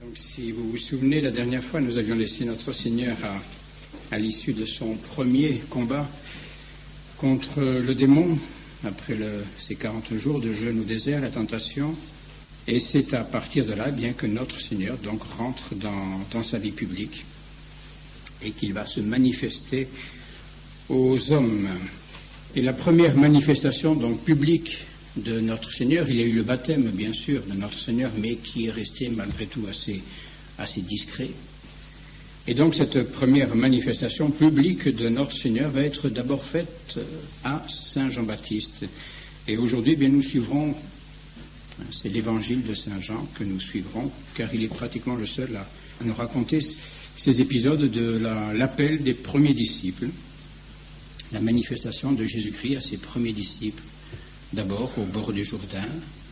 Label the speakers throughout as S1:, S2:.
S1: Donc, si vous vous souvenez, la dernière fois, nous avions laissé notre Seigneur à l'issue de son premier combat contre le démon, après ces 40 jours de jeûne au désert, la tentation. Et c'est à partir de là, bien que notre Seigneur donc rentre dans sa vie publique et qu'il va se manifester aux hommes. Et la première manifestation donc publique de notre Seigneur, il y a eu le baptême bien sûr de notre Seigneur, mais qui est resté malgré tout assez discret. Et donc cette première manifestation publique de notre Seigneur va être d'abord faite à Saint Jean-Baptiste. Et aujourd'hui, bien nous suivrons, c'est l'évangile de Saint Jean que nous suivrons, car il est pratiquement le seul à nous raconter ces épisodes de l'appel des premiers disciples, la manifestation de Jésus-Christ à ses premiers disciples, d'abord au bord du Jourdain,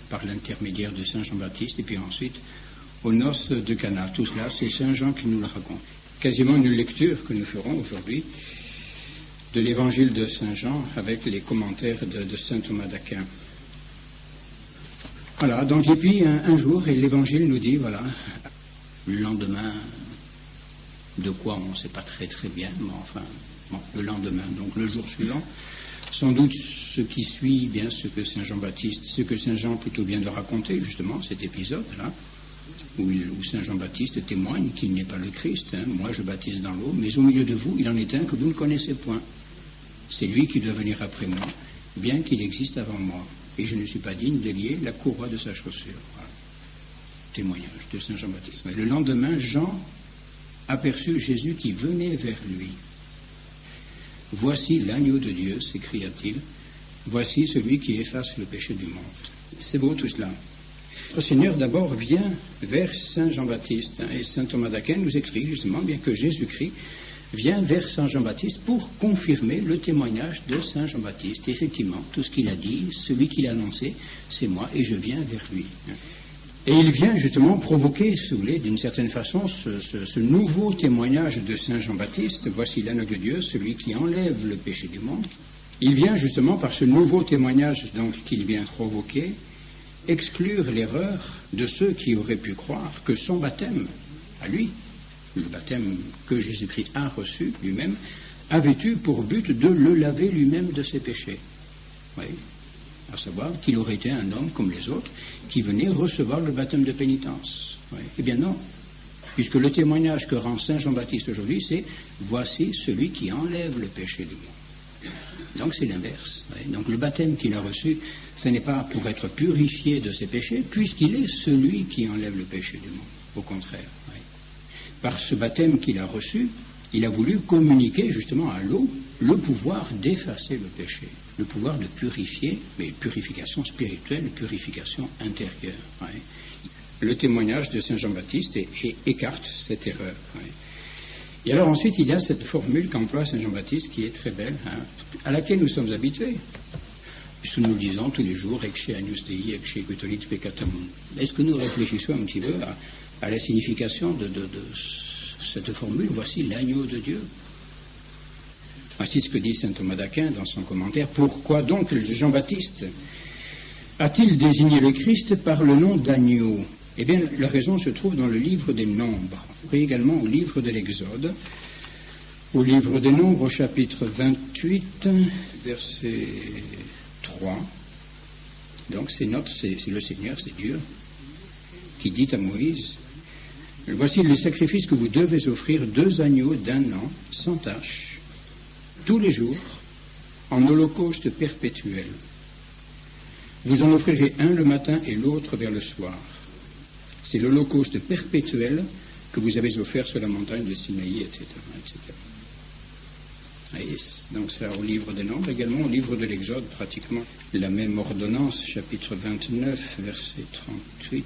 S1: par l'intermédiaire de Saint Jean-Baptiste, et puis ensuite aux noces de Cana. Tout cela, c'est Saint Jean qui nous le raconte. Quasiment une lecture que nous ferons aujourd'hui de l'évangile de Saint Jean avec les commentaires de Saint Thomas d'Aquin. Voilà, donc, et puis un jour, et l'évangile nous dit, voilà, le lendemain, de quoi on ne sait pas très très bien, mais enfin, bon, le lendemain, donc le jour suivant, sans doute ce qui suit bien ce que Saint Jean plutôt vient de raconter, justement, cet épisode-là, où Saint Jean-Baptiste témoigne qu'il n'est pas le Christ. Moi, je baptise dans l'eau, mais au milieu de vous, il en est un que vous ne connaissez point. C'est lui qui doit venir après moi, bien qu'il existe avant moi. Et je ne suis pas digne de lier la courroie de sa chaussure. Voilà. Témoignage de Saint Jean-Baptiste. Mais le lendemain, Jean aperçut Jésus qui venait vers lui. « Voici l'agneau de Dieu », s'écria-t-il. « Voici celui qui efface le péché du monde. » C'est beau tout cela. Notre Seigneur d'abord vient vers Saint Jean-Baptiste. Et Saint Thomas d'Aquin nous explique justement bien que Jésus-Christ vient vers Saint Jean-Baptiste pour confirmer le témoignage de Saint Jean-Baptiste. Effectivement, tout ce qu'il a dit, celui qui l'a annoncé, c'est moi et je viens vers lui. Et il vient justement provoquer, si vous voulez, d'une certaine façon, ce nouveau témoignage de Saint Jean-Baptiste. Voici l'agneau de Dieu, celui qui enlève le péché du monde. Il vient justement par ce nouveau témoignage donc qu'il vient provoquer, exclure l'erreur de ceux qui auraient pu croire que son baptême, à lui, le baptême que Jésus-Christ a reçu lui-même, avait eu pour but de le laver lui-même de ses péchés. Oui. À savoir qu'il aurait été un homme comme les autres qui venait recevoir le baptême de pénitence. Oui. Eh bien non, puisque le témoignage que rend Saint Jean-Baptiste aujourd'hui, c'est « Voici celui qui enlève le péché du monde ». Donc c'est l'inverse. Oui. Donc le baptême qu'il a reçu, ce n'est pas pour être purifié de ses péchés, puisqu'il est celui qui enlève le péché du monde. Au contraire. Oui. Par ce baptême qu'il a reçu, il a voulu communiquer justement à l'eau le pouvoir d'effacer le péché, le pouvoir de purifier, mais purification spirituelle, purification intérieure. Oui. Le témoignage de Saint Jean-Baptiste écarte cette erreur. Oui. Et alors ensuite, il y a cette formule qu'emploie Saint Jean-Baptiste qui est très belle, à laquelle nous sommes habitués, puisque nous le disons tous les jours, ecce agnus Dei, ecce gutolit peccatum. Est-ce que nous réfléchissons un petit peu à la signification de cette formule, voici l'agneau de Dieu. Voici ce que dit saint Thomas d'Aquin dans son commentaire. Pourquoi donc Jean-Baptiste a-t-il désigné le Christ par le nom d'agneau? Eh bien, la raison se trouve dans le livre des Nombres, et également au livre de l'Exode. Au livre des Nombres, au chapitre 28, verset 3. Donc, c'est le Seigneur, c'est Dieu, qui dit à Moïse, « Voici le sacrifice que vous devez offrir, 2 agneaux d'1 an, sans tache, tous les jours, en holocauste perpétuel. Vous en offrirez un le matin et l'autre vers le soir. C'est l'holocauste perpétuel que vous avez offert sur la montagne de Sinaï, etc. etc. » Et donc ça au livre des Nombres, également au livre de l'Exode, pratiquement la même ordonnance, chapitre 29, verset 38.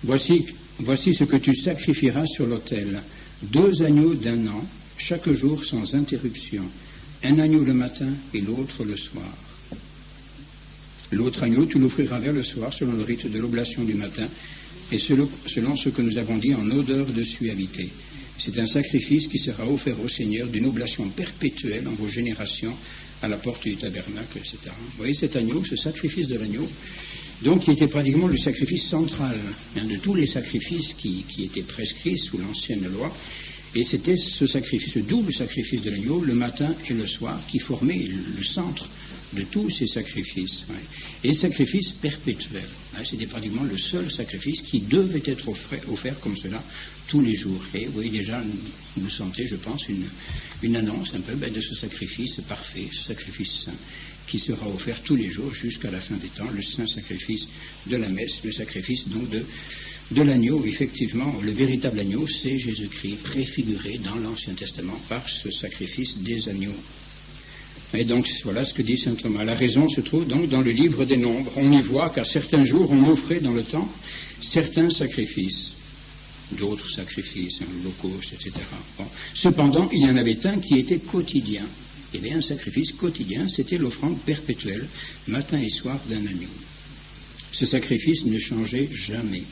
S1: Voici ce que tu sacrifieras sur l'autel. 2 agneaux d'1 an, chaque jour sans interruption. Un agneau le matin et l'autre le soir. L'autre agneau, tu l'offriras vers le soir, selon le rite de l'oblation du matin, et selon ce que nous avons dit en odeur de suavité. C'est un sacrifice qui sera offert au Seigneur d'une oblation perpétuelle en vos générations, à la porte du tabernacle, etc. Vous voyez cet agneau, ce sacrifice de l'agneau, donc qui était pratiquement le sacrifice central de tous les sacrifices qui étaient prescrits sous l'ancienne loi. Et c'était ce sacrifice, ce double sacrifice de l'agneau, le matin et le soir, qui formait le centre de tous ces sacrifices. Et sacrifice perpétuel. C'était pratiquement le seul sacrifice qui devait être offert comme cela tous les jours. Et vous voyez déjà, vous sentez, je pense, une annonce un peu de ce sacrifice parfait, ce sacrifice saint, qui sera offert tous les jours jusqu'à la fin des temps, le saint sacrifice de la messe, le sacrifice donc de l'agneau. Effectivement, le véritable agneau, c'est Jésus-Christ, préfiguré dans l'Ancien Testament par ce sacrifice des agneaux. Et donc, voilà ce que dit saint Thomas. La raison se trouve donc dans le livre des Nombres. On y voit qu'à certains jours, on offrait dans le temps certains sacrifices, d'autres sacrifices, l'Holocauste, etc. Bon. Cependant, il y en avait un qui était quotidien. Il y avait un sacrifice quotidien, c'était l'offrande perpétuelle, matin et soir d'un agneau. Ce sacrifice ne changeait jamais.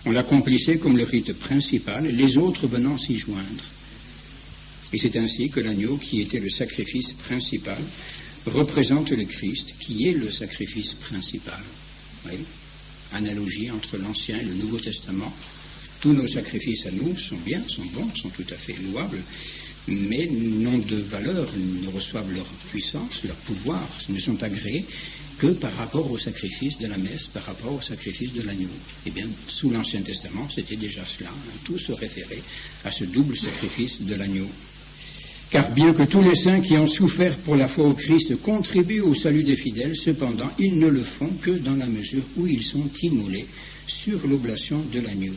S1: On l'accomplissait comme le rite principal, les autres venant s'y joindre. Et c'est ainsi que l'agneau, qui était le sacrifice principal, représente le Christ, qui est le sacrifice principal. Oui. Analogie entre l'Ancien et le Nouveau Testament. Tous nos sacrifices à nous sont bien, sont bons, sont tout à fait louables, mais n'ont de valeur, ne reçoivent leur puissance, leur pouvoir, ne sont agréés que par rapport au sacrifice de la messe, par rapport au sacrifice de l'agneau. Eh bien, sous l'Ancien Testament, c'était déjà cela. Tout se référait à ce double sacrifice de l'agneau. Car bien que tous les saints qui ont souffert pour la foi au Christ contribuent au salut des fidèles, cependant, ils ne le font que dans la mesure où ils sont immolés sur l'oblation de l'agneau,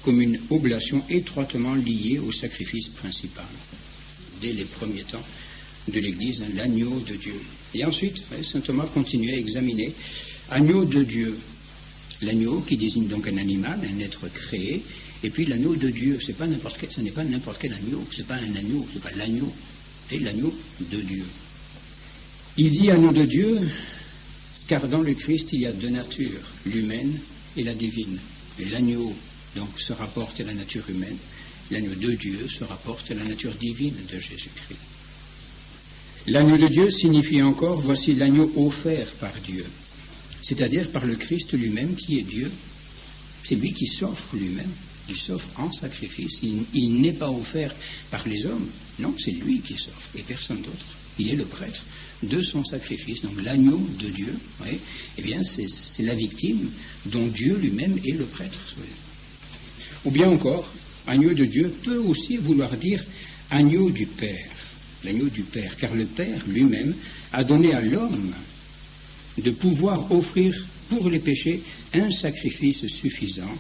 S1: comme une oblation étroitement liée au sacrifice principal. Dès les premiers temps de l'Église, l'agneau de Dieu. Et ensuite, saint Thomas continue à examiner agneau de Dieu. L'agneau qui désigne donc un animal, un être créé, et puis l'agneau de Dieu, ce n'est pas n'importe quel agneau, ce n'est pas un agneau, ce n'est pas l'agneau, c'est l'agneau de Dieu. Il dit agneau de Dieu, car dans le Christ il y a deux natures, l'humaine et la divine. Et l'agneau donc se rapporte à la nature humaine, l'agneau de Dieu se rapporte à la nature divine de Jésus-Christ. L'agneau de Dieu signifie encore, voici l'agneau offert par Dieu, c'est-à-dire par le Christ lui-même qui est Dieu. C'est lui qui s'offre lui-même, il s'offre en sacrifice, il n'est pas offert par les hommes, non, c'est lui qui s'offre et personne d'autre. Il est le prêtre de son sacrifice, donc l'agneau de Dieu, oui, eh bien c'est la victime dont Dieu lui-même est le prêtre. Ou bien encore, agneau de Dieu peut aussi vouloir dire agneau du Père, l'agneau du Père, car le Père lui-même a donné à l'homme de pouvoir offrir pour les péchés un sacrifice suffisant,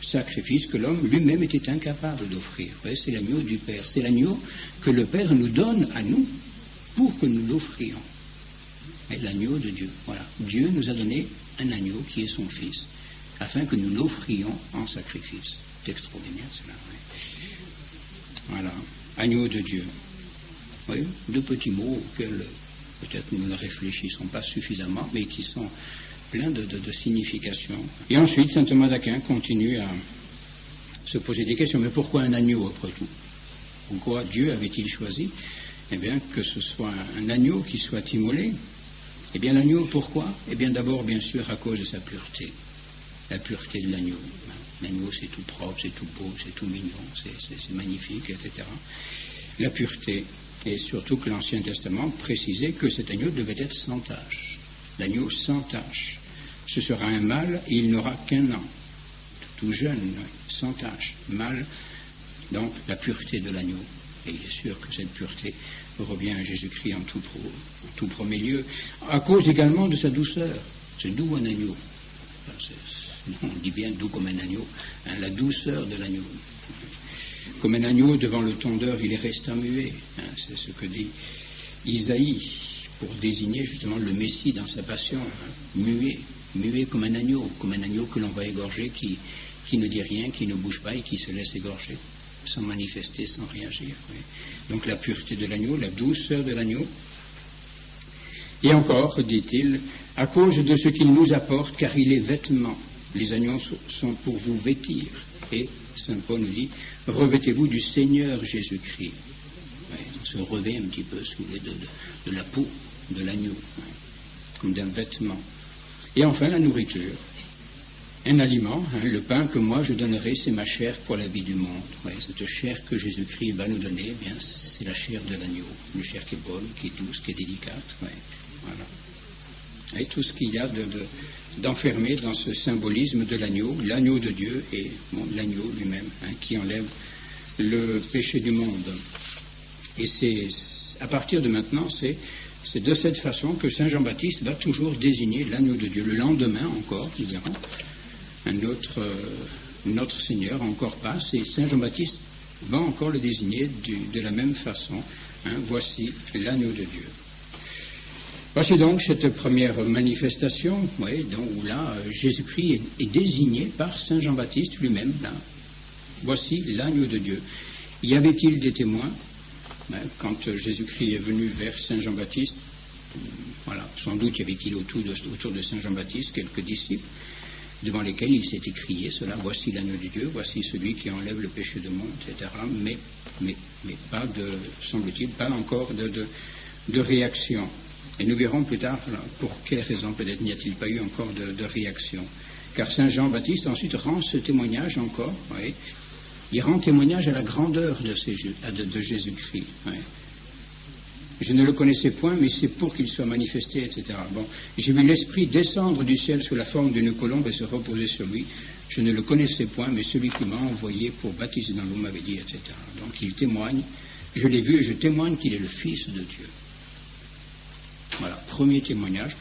S1: sacrifice que l'homme lui-même était incapable d'offrir. Ouais, c'est l'agneau du Père, c'est l'agneau que le Père nous donne à nous pour que nous l'offrions. Et l'agneau de Dieu, voilà. Dieu nous a donné un agneau qui est son Fils, afin que nous l'offrions en sacrifice. C'est extraordinaire cela. Ouais. Voilà, agneau de Dieu. Oui, deux petits mots auxquels peut-être nous ne réfléchissons pas suffisamment, mais qui sont pleins de signification. Et ensuite, saint Thomas d'Aquin continue à se poser des questions. Mais pourquoi un agneau, après tout? Pourquoi Dieu avait-il choisi, eh bien, que ce soit un agneau qui soit immolé? Eh bien, l'agneau, pourquoi? Eh bien, d'abord, bien sûr, à cause de sa pureté. La pureté de l'agneau. L'agneau, c'est tout propre, c'est tout beau, c'est tout mignon, c'est magnifique, etc. La pureté. Et surtout que l'Ancien Testament précisait que cet agneau devait être sans tache. L'agneau sans tache. Ce sera un mâle et il n'aura qu'un an. Tout jeune, sans tache. Mâle, donc la pureté de l'agneau. Et il est sûr que cette pureté revient à Jésus-Christ en tout premier lieu. À cause également de sa douceur. C'est doux un agneau. On dit bien doux comme un agneau. La douceur de l'agneau. Comme un agneau devant le tondeur, il est restant muet. C'est ce que dit Isaïe pour désigner justement le Messie dans sa passion. Muet comme un agneau que l'on va égorger, qui ne dit rien, qui ne bouge pas et qui se laisse égorger, sans manifester, sans réagir. Oui. Donc la pureté de l'agneau, la douceur de l'agneau. Et encore, dit-il, à cause de ce qu'il nous apporte, car il est vêtement. Les agneaux sont pour vous vêtir. Et saint Paul nous dit, revêtez-vous du Seigneur Jésus-Christ. Ouais, on se revêt un petit peu sous de la peau de l'agneau, ouais, comme d'un vêtement. Et enfin, la nourriture. Un aliment, le pain que moi je donnerai, c'est ma chair pour la vie du monde. Ouais, cette chair que Jésus-Christ va nous donner, eh bien, c'est la chair de l'agneau. Une chair qui est bonne, qui est douce, qui est délicate. Ouais, voilà. Et tout ce qu'il y a d'enfermé dans ce symbolisme de l'agneau de Dieu et l'agneau lui-même, qui enlève le péché du monde. Et c'est à partir de maintenant, c'est de cette façon que Saint Jean-Baptiste va toujours désigner l'agneau de Dieu. Le lendemain encore, nous verrons, notre Seigneur encore passe et Saint Jean-Baptiste va encore le désigner de la même façon. Voici l'agneau de Dieu. Voici donc cette première manifestation, où là, Jésus-Christ est désigné par Saint Jean-Baptiste lui-même. Là. Voici l'agneau de Dieu. Y avait-il des témoins quand Jésus-Christ est venu vers Saint Jean-Baptiste? Voilà, sans doute y avait-il autour de Saint Jean-Baptiste quelques disciples devant lesquels il s'est écrié cela, voici l'agneau de Dieu, voici celui qui enlève le péché du monde, etc. Mais pas semble-t-il, pas encore de réaction. Et nous verrons plus tard pour quelle raison peut-être n'y a-t-il pas eu encore de réaction. Car Saint Jean-Baptiste ensuite rend ce témoignage encore, il rend témoignage à la grandeur de Jésus-Christ. Je ne le connaissais point, mais c'est pour qu'il soit manifesté, etc. Bon, j'ai vu l'Esprit descendre du ciel sous la forme d'une colombe et se reposer sur lui. Je ne le connaissais point, mais celui qui m'a envoyé pour baptiser dans l'eau m'avait dit, etc. Donc il témoigne, je l'ai vu et je témoigne qu'il est le Fils de Dieu. Voilà, premier témoignage,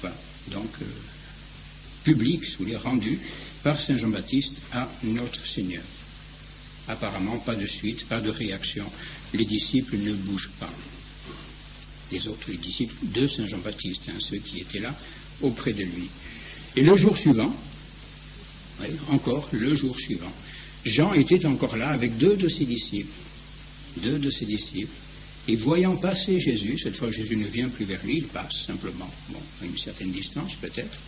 S1: public, si vous voulez, rendu par Saint Jean-Baptiste à notre Seigneur. Apparemment, pas de suite, pas de réaction. Les disciples ne bougent pas. Les disciples de Saint Jean-Baptiste, ceux qui étaient là auprès de lui. Et le jour suivant, Jean était encore là avec deux de ses disciples, et voyant passer Jésus, cette fois Jésus ne vient plus vers lui, il passe simplement, à une certaine distance peut-être.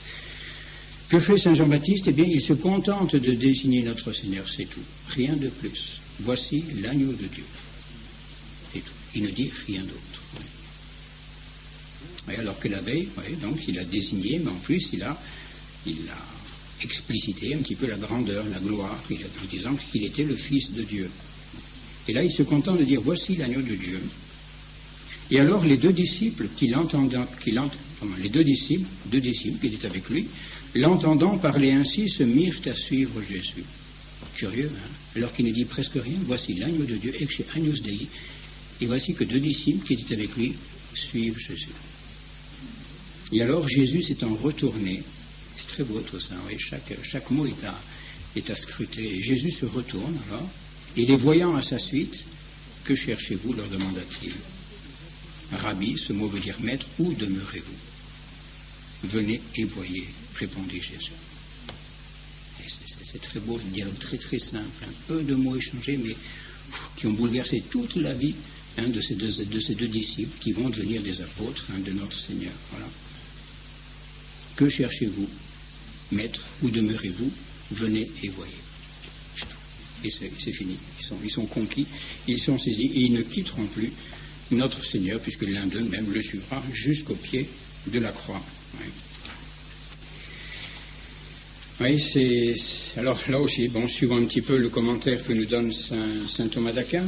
S1: Que fait Saint Jean-Baptiste? Eh bien, il se contente de désigner notre Seigneur, c'est tout, rien de plus. Voici l'agneau de Dieu, c'est tout. Il ne dit rien d'autre. Alors que la veille, donc il a désigné, mais en plus il a explicité un petit peu la grandeur, la gloire, en disant qu'il était le Fils de Dieu. Et là il se contente de dire voici l'agneau de Dieu. Et alors les deux disciples deux disciples qui étaient avec lui, l'entendant parler ainsi, se mirent à suivre Jésus. Curieux, alors qu'il ne dit presque rien, voici l'agneau de Dieu, ecce agnus Dei, et voici que deux disciples qui étaient avec lui suivent Jésus. Et alors Jésus s'étant retourné, c'est très beau tout ça, chaque mot est à scruter. Et Jésus se retourne alors, et les voyant à sa suite, que cherchez-vous, leur demanda-t-il. Rabbi, ce mot veut dire maître, où demeurez-vous? Venez et voyez, répondit Jésus. Et c'est très beau, un dialogue très très simple, un peu de mots échangés, mais qui ont bouleversé toute la vie de ces deux disciples qui vont devenir des apôtres de notre Seigneur. Voilà. Que cherchez-vous, maître, où demeurez-vous? Venez et voyez. Et c'est fini. Ils sont conquis, ils sont saisis, et ils ne quitteront plus notre Seigneur, puisque l'un d'eux même le suivra jusqu'au pied de la croix. Alors là aussi, suivant un petit peu le commentaire que nous donne saint Thomas d'Aquin,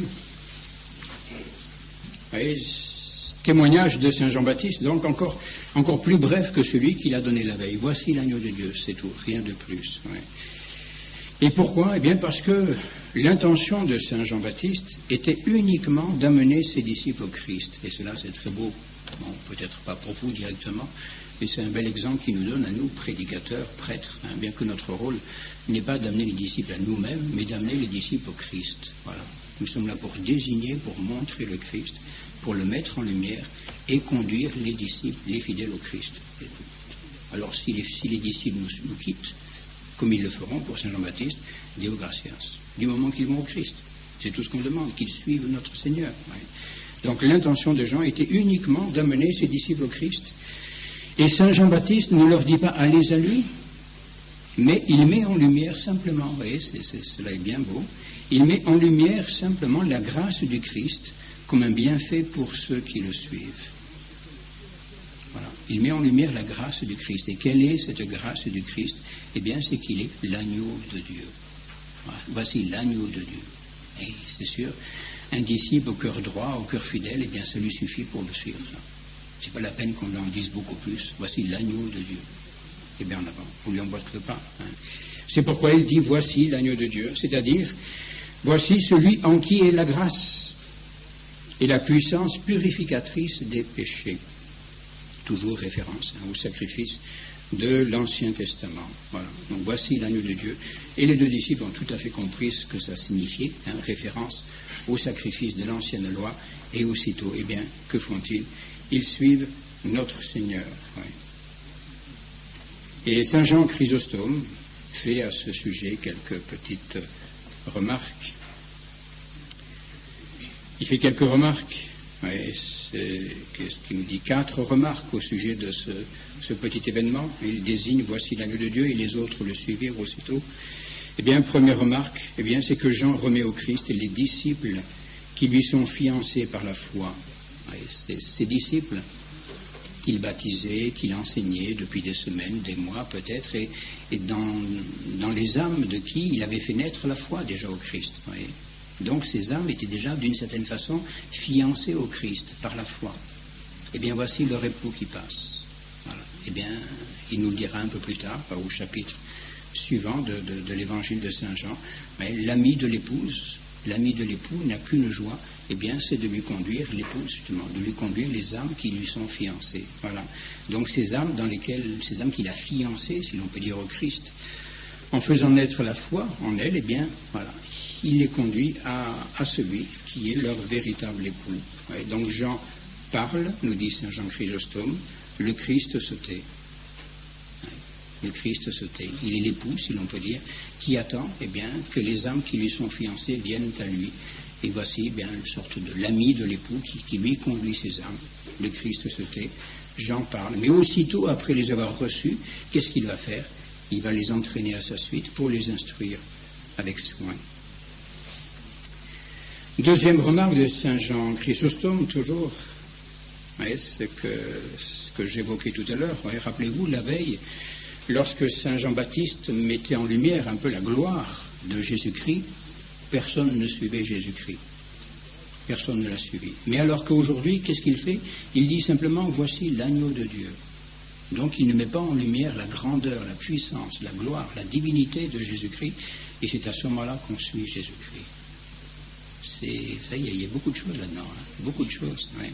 S1: témoignage de Saint Jean-Baptiste, donc encore plus bref que celui qu'il a donné la veille. Voici l'agneau de Dieu, c'est tout, rien de plus. Et pourquoi? Eh bien parce que l'intention de Saint Jean-Baptiste était uniquement d'amener ses disciples au Christ. Et cela, c'est très beau. Peut-être pas pour vous directement, mais c'est un bel exemple qui nous donne à nous, prédicateurs, prêtres, bien que notre rôle n'est pas d'amener les disciples à nous-mêmes, mais d'amener les disciples au Christ. Voilà. Nous sommes là pour désigner, pour montrer le Christ, pour le mettre en lumière et conduire les disciples, les fidèles au Christ. Alors si les disciples nous quittent, comme ils le feront pour Saint Jean-Baptiste, Deo gratias, du moment qu'ils vont au Christ. C'est tout ce qu'on demande, qu'ils suivent notre Seigneur. Donc l'intention de Jean était uniquement d'amener ses disciples au Christ. Et Saint Jean-Baptiste ne leur dit pas « allez à lui », mais il met en lumière simplement, vous voyez, cela est bien beau, il met en lumière simplement la grâce du Christ comme un bienfait pour ceux qui le suivent. Voilà. Il met en lumière la grâce du Christ. Et quelle est cette grâce du Christ? Eh bien, c'est qu'il est l'agneau de Dieu. Voilà. Voici l'agneau de Dieu. Et c'est sûr, un disciple au cœur droit, au cœur fidèle, eh bien, ça lui suffit pour le suivre. C'est pas la peine qu'on en dise beaucoup plus. Voici l'agneau de Dieu. Eh bien, en avant, on lui emboîte le pas. Hein. C'est pourquoi il dit, voici l'agneau de Dieu. C'est-à-dire, voici celui en qui est la grâce et la puissance purificatrice des péchés. Toujours référence au sacrifice de l'Ancien Testament. Voilà. Donc voici l'agneau de Dieu. Et les deux disciples ont tout à fait compris ce que ça signifiait, référence au sacrifice de l'Ancienne Loi, et aussitôt, eh bien, que font-ils? Ils suivent notre Seigneur. Ouais. Et Saint Jean Chrysostome fait à ce sujet quelques petites remarques. Il fait quelques remarques. Ouais, qu'est-ce qu'il nous dit? 4 remarques au sujet de ce petit événement. Il désigne, voici l'agneau de Dieu, et les autres le suivirent aussitôt. Eh bien, première remarque, eh bien, c'est que Jean remet au Christ les disciples qui lui sont fiancés par la foi. Ouais, c'est ces disciples qu'il baptisait, qu'il enseignait depuis des semaines, des mois peut-être, et dans les âmes de qui il avait fait naître la foi déjà au Christ. Ouais. Donc ces âmes étaient déjà d'une certaine façon fiancées au Christ par la foi. Eh bien voici leur époux qui passe. Voilà. Eh bien il nous le dira un peu plus tard au chapitre suivant de l'évangile de Saint Jean. Mais l'ami de l'épouse, l'ami de l'époux n'a qu'une joie, eh bien c'est de lui conduire l'épouse justement, de lui conduire les âmes qui lui sont fiancées. Voilà. Donc ces âmes qu'il a fiancées, si l'on peut dire au Christ, en faisant naître la foi en elles, eh bien voilà. Il les conduit à celui qui est leur véritable époux. Ouais, donc Jean parle, nous dit Saint Jean Chrysostome, le Christ se tait. Ouais, le Christ se tait. Il est l'époux, si l'on peut dire, qui attend eh bien, que les âmes qui lui sont fiancées viennent à lui. Et voici eh bien, une sorte de l'ami de l'époux qui lui conduit ses âmes. Le Christ se tait. Jean parle. Mais aussitôt, après les avoir reçus, qu'est-ce qu'il va faire? Il va les entraîner à sa suite pour les instruire avec soin. Deuxième remarque de Saint Jean Chrysostome, toujours, c'est ce que j'évoquais tout à l'heure. Rappelez-vous, la veille, lorsque Saint Jean-Baptiste mettait en lumière un peu la gloire de Jésus-Christ, personne ne suivait Jésus-Christ. Personne ne l'a suivi. Mais alors qu'aujourd'hui, qu'est-ce qu'il fait? Il dit simplement, voici l'agneau de Dieu. Donc il ne met pas en lumière la grandeur, la puissance, la gloire, la divinité de Jésus-Christ, et c'est à ce moment-là qu'on suit Jésus-Christ. Ça y est, il y a beaucoup de choses là-dedans, beaucoup de choses. Ouais.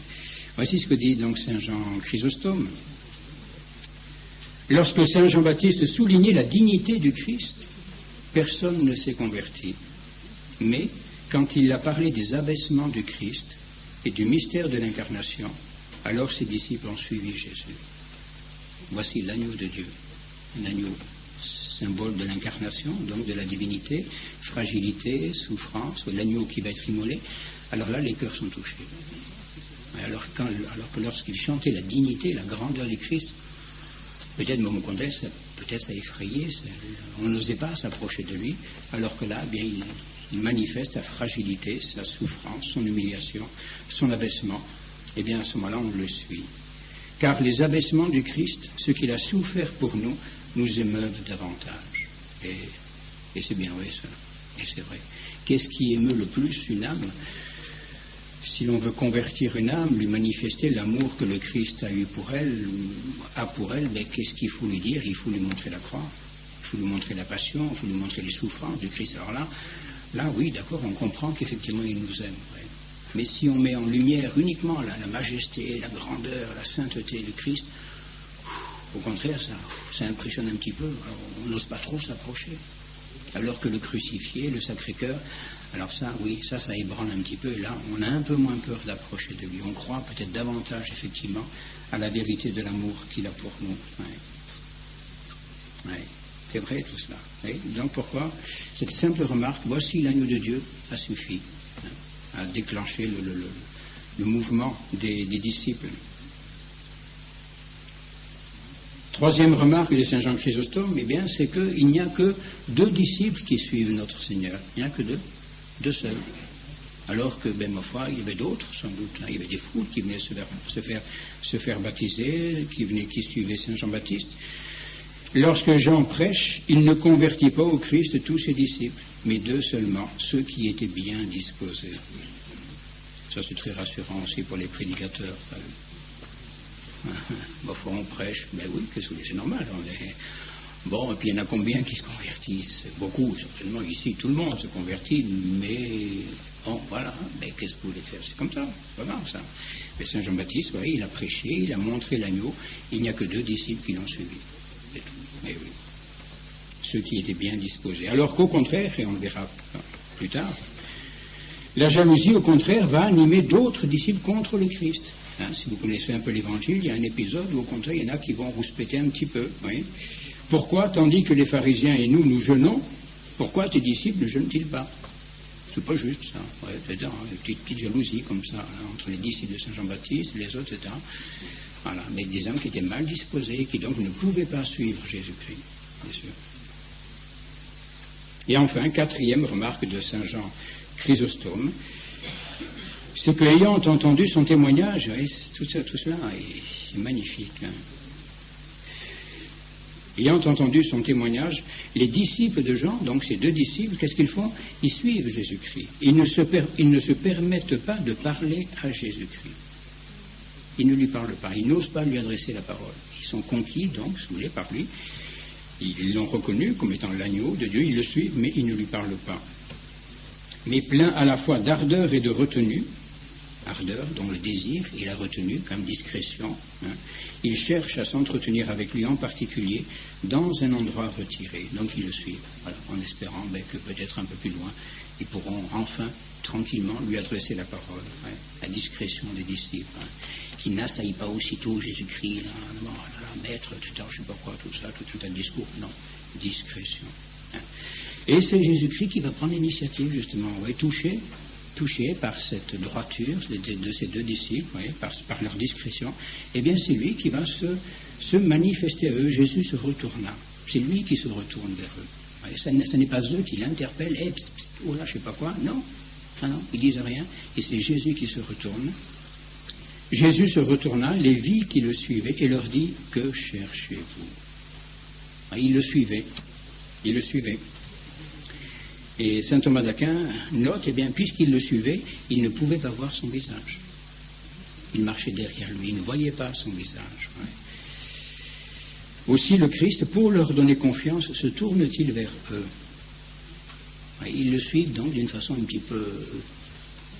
S1: Voici ce que dit donc Saint Jean Chrysostome. Lorsque Saint Jean-Baptiste soulignait la dignité du Christ, personne ne s'est converti. Mais quand il a parlé des abaissements du Christ et du mystère de l'incarnation, alors ses disciples ont suivi Jésus. Voici l'agneau de Dieu, un agneau symbole de l'incarnation, donc de la divinité, fragilité, souffrance, l'agneau qui va être immolé. Alors là, les cœurs sont touchés. Alors que lorsqu'il chantait la dignité, la grandeur du Christ, peut-être, au contraire, peut-être ça effrayait, on n'osait pas s'approcher de lui, alors que là, eh bien, il manifeste sa fragilité, sa souffrance, son humiliation, son abaissement. Eh bien, à ce moment-là, on le suit. Car les abaissements du Christ, ce qu'il a souffert pour nous émeuvent davantage. Et c'est bien vrai, ça. Et c'est vrai. Qu'est-ce qui émeut le plus une âme? Si l'on veut convertir une âme, lui manifester l'amour que le Christ a eu pour elle, ben, qu'est-ce qu'il faut lui dire? Il faut lui montrer la croix, il faut lui montrer la passion, il faut lui montrer les souffrances du Christ. Alors là, oui, d'accord, on comprend qu'effectivement il nous aime. Ouais. Mais si on met en lumière uniquement la majesté, la grandeur, la sainteté du Christ, au contraire, ça impressionne un petit peu. Alors, on n'ose pas trop s'approcher. Alors que le crucifié, le Sacré-Cœur, alors ça, oui, ça ébranle un petit peu. Et là, on a un peu moins peur d'approcher de lui. On croit peut-être davantage, effectivement, à la vérité de l'amour qu'il a pour nous. Ouais. Ouais. C'est vrai tout cela. Ouais. Donc pourquoi cette simple remarque, voici l'agneau de Dieu, ça suffit à déclencher le mouvement des disciples. Troisième remarque de Saint Jean Chrysostome, eh bien, c'est qu'il n'y a que 2 disciples qui suivent notre Seigneur. Il n'y en a que 2 seuls. Alors que, ma foi, il y avait d'autres, sans doute. Hein. Il y avait des foules qui venaient se faire baptiser, qui suivaient Saint Jean-Baptiste. Lorsque Jean prêche, il ne convertit pas au Christ tous ses disciples, mais 2 seulement, ceux qui étaient bien disposés. Ça, c'est très rassurant aussi pour les prédicateurs. Ma foi, on prêche, oui, c'est normal. Bon, et puis il y en a combien qui se convertissent? Beaucoup, certainement, ici, tout le monde se convertit, mais bon, voilà, mais qu'est-ce que vous voulez faire? C'est comme ça, c'est pas grave ça. Mais Saint Jean-Baptiste, voilà, il a prêché, il a montré l'agneau, il n'y a que 2 disciples qui l'ont suivi. C'est tout. Mais oui, ceux qui étaient bien disposés. Alors qu'au contraire, et on le verra plus tard, la jalousie, au contraire, va animer d'autres disciples contre le Christ. Hein, si vous connaissez un peu l'Évangile, il y a un épisode où, au contraire, il y en a qui vont rouspéter un petit peu. Oui. Pourquoi, tandis que les pharisiens et nous jeûnons, pourquoi tes disciples ne jeûnent-ils pas? C'est pas juste, ça. Ouais, c'est-à-dire, une petite jalousie comme ça, hein, entre les disciples de Saint Jean-Baptiste, les autres, etc. Voilà. Mais des hommes qui étaient mal disposés, qui donc ne pouvaient pas suivre Jésus-Christ, bien sûr. Et enfin, 4e remarque de Saint Jean Chrysostome, c'est qu'ayant entendu son témoignage, tout cela est magnifique. Hein. Ayant entendu son témoignage, les disciples de Jean, donc ces 2 disciples, qu'est-ce qu'ils font? Ils suivent Jésus-Christ. Ils ne se permettent pas de parler à Jésus-Christ. Ils ne lui parlent pas. Ils n'osent pas lui adresser la parole. Ils sont conquis, donc, si vous voulez, par lui. Ils l'ont reconnu comme étant l'agneau de Dieu. Ils le suivent, mais ils ne lui parlent pas. Mais plein à la fois d'ardeur et de retenue, ardeur dont le désir et la retenue comme discrétion, hein, ils cherchent à s'entretenir avec lui en particulier dans un endroit retiré. Donc ils le suivent, voilà, en espérant que peut-être un peu plus loin, ils pourront enfin tranquillement lui adresser la parole. Hein, la discrétion des disciples, hein, qui n'assaillent pas aussitôt Jésus-Christ, maître, tout je ne sais pas quoi, tout ça, tout un discours. Non, discrétion. Hein. Et c'est Jésus-Christ qui va prendre l'initiative, justement, touché par cette droiture de ces 2 disciples, par leur discrétion, eh bien c'est lui qui va se manifester à eux. Jésus se retourna. C'est lui qui se retourne vers eux. Ce n'est pas eux qui l'interpellent, oh là, je ne sais pas quoi, non, ils disent rien, et c'est Jésus qui se retourne. Jésus se retourna, les vit qui le suivaient, et leur dit, que cherchez-vous? Ils le suivaient. Et saint Thomas d'Aquin note, puisqu'il le suivait, il ne pouvait pas voir son visage. Il marchait derrière lui, il ne voyait pas son visage. Ouais. Aussi le Christ, pour leur donner confiance, se tourne-t-il vers eux. Ouais, ils le suivent donc d'une façon un petit peu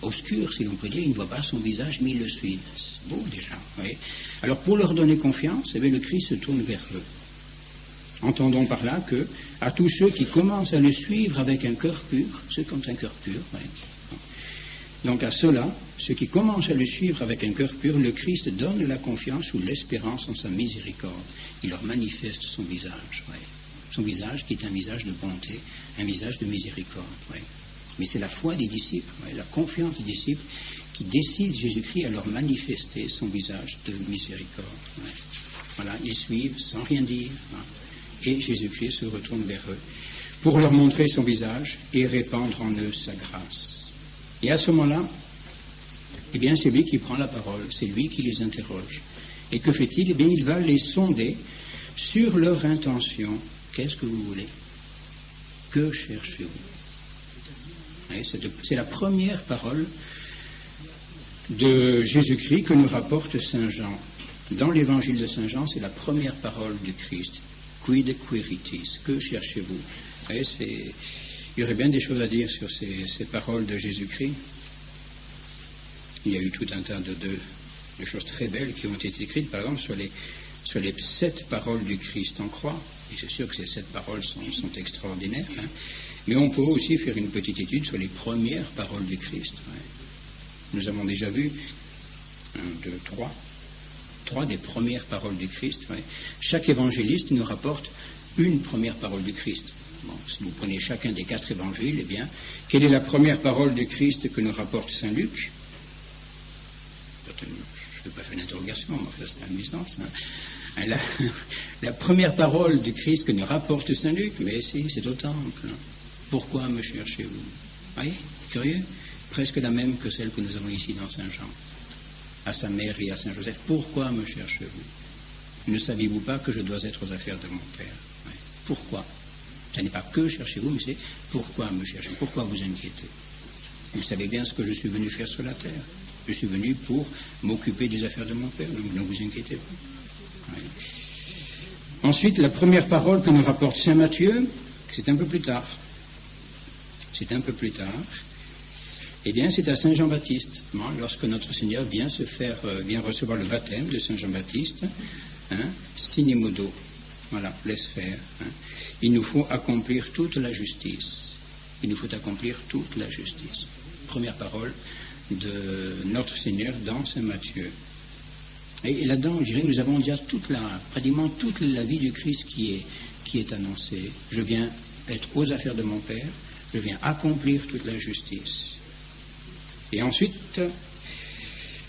S1: obscure, si l'on peut dire. Ils ne voient pas son visage, mais ils le suivent. C'est beau déjà. Ouais. Alors pour leur donner confiance, le Christ se tourne vers eux. Entendons par là que, à tous ceux qui commencent à le suivre avec un cœur pur, ceux qui ont un cœur pur, donc à ceux-là, ceux qui commencent à le suivre avec un cœur pur, le Christ donne la confiance ou l'espérance en sa miséricorde. Il leur manifeste son visage, son visage qui est un visage de bonté, un visage de miséricorde. Mais c'est la foi des disciples, la confiance des disciples qui décide Jésus-Christ à leur manifester son visage de miséricorde. Voilà, ils suivent sans rien dire. Et Jésus-Christ se retourne vers eux pour leur montrer son visage et répandre en eux sa grâce. Et à ce moment-là, c'est lui qui prend la parole, c'est lui qui les interroge. Et que fait-il? Il va les sonder sur leur intention. Qu'est-ce que vous voulez? Que cherchez-vous? C'est la première parole de Jésus-Christ que nous rapporte saint Jean. Dans l'évangile de saint Jean, c'est la première parole du Christ. Quid quiritis? Que cherchez-vous? Il y aurait bien des choses à dire sur ces paroles de Jésus-Christ. Il y a eu tout un tas de choses très belles qui ont été écrites, par exemple, sur les 7 paroles du Christ en croix. Et c'est sûr que ces 7 paroles sont extraordinaires. Mais on peut aussi faire une petite étude sur les premières paroles du Christ. Nous avons déjà vu 1, 2, 3 des premières paroles du Christ. Chaque évangéliste nous rapporte une première parole du Christ. Bon, si vous prenez chacun des 4 évangiles, quelle est la première parole du Christ que nous rapporte saint Luc? Je ne vais pas faire une interrogation, mais c'est amusant, ça. La première parole du Christ que nous rapporte saint Luc, mais c'est au temple. Pourquoi me cherchez-vous? Curieux. presque la même que celle que nous avons ici dans Saint Jean, à sa mère et à Saint Joseph. Pourquoi me cherchez-vous? Ne saviez-vous pas que je dois être aux affaires de mon Père? Ouais. Pourquoi? Ce n'est pas que cherchez-vous, mais c'est pourquoi me cherchez? Pourquoi vous inquiétez? Vous savez bien ce que je suis venu faire sur la terre. Je suis venu pour m'occuper des affaires de mon Père, donc ne vous inquiétez pas. Ouais. Ensuite, la première parole que nous rapporte saint Matthieu, c'est un peu plus tard. C'est un peu plus tard. Eh bien, c'est à Saint Jean-Baptiste, lorsque notre Seigneur vient recevoir le baptême de Saint Jean-Baptiste, sine modo, voilà, laisse faire. Il nous faut accomplir toute la justice. Il nous faut accomplir toute la justice. Première parole de notre Seigneur dans Saint Matthieu. Et là-dedans, je dirais, nous avons déjà pratiquement toute la vie du Christ qui est annoncée. Je viens être aux affaires de mon Père, je viens accomplir toute la justice. Et ensuite,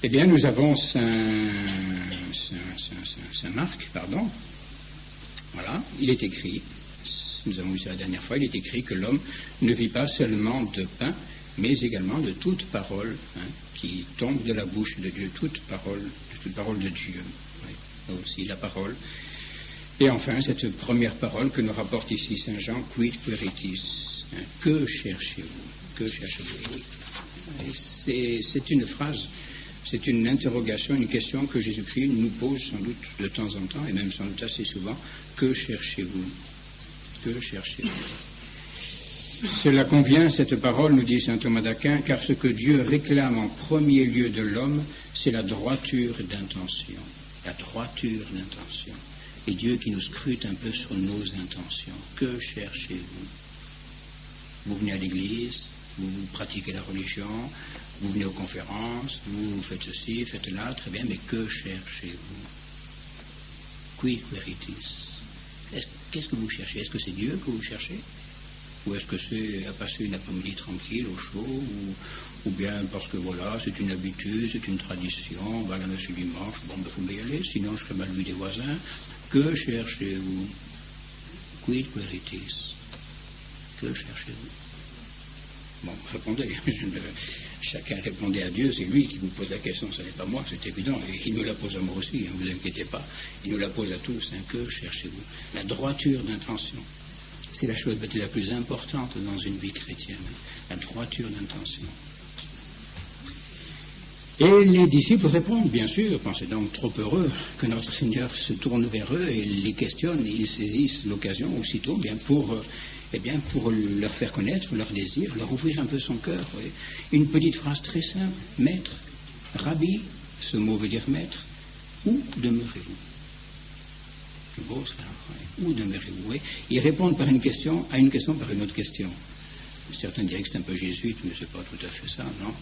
S1: eh bien, nous avons Saint Marc, pardon. Voilà, il est écrit, nous avons vu ça la dernière fois, il est écrit que l'homme ne vit pas seulement de pain, mais également de toute parole qui tombe de la bouche de Dieu, toute parole de Dieu. Oui, là aussi, la parole. Et enfin, cette première parole que nous rapporte ici Saint Jean, quid queritis? Que cherchez-vous? Que cherchez-vous? C'est une phrase, c'est une interrogation, une question que Jésus-Christ nous pose sans doute de temps en temps, et même sans doute assez souvent. Que cherchez-vous? Que cherchez-vous? Cela convient, cette parole, nous dit saint Thomas d'Aquin, car ce que Dieu réclame en premier lieu de l'homme, c'est la droiture d'intention. La droiture d'intention. Et Dieu qui nous scrute un peu sur nos intentions. Que cherchez-vous? Vous venez à l'église, vous pratiquez la religion, vous venez aux conférences, vous faites ceci, faites là, très bien, mais que cherchez-vous? Quid queritis? Qu'est-ce que vous cherchez? Est-ce que c'est Dieu que vous cherchez? Ou est-ce que c'est à passer une après-midi tranquille, au chaud, ou bien parce que voilà, c'est une habitude, c'est une tradition, on va à la messe du dimanche, bon, il faut bien y aller, sinon je serais mal vu des voisins. Que cherchez-vous? Quid queritis? Que cherchez-vous? Bon, répondez. Chacun répondait à Dieu, c'est lui qui vous pose la question, ce n'est pas moi, c'est évident. Et il nous la pose à moi aussi, ne vous inquiétez pas. Il nous la pose à tous. Que cherchez-vous? La droiture d'intention. C'est la chose peut-être la plus importante dans une vie chrétienne. La droiture d'intention. Et les disciples répondent, bien sûr, c'est donc trop heureux que notre Seigneur se tourne vers eux et les questionne, et ils saisissent l'occasion aussitôt pour leur faire connaître leur désir, leur ouvrir un peu son cœur. Oui. Une petite phrase très simple, maître, rabbi, ce mot veut dire maître, où demeurez-vous? C'est beau cela, oui. Où demeurez-vous? Oui. Ils répondent par une question à une question par une autre question. Certains diraient que c'est un peu jésuite, mais c'est pas tout à fait ça, non?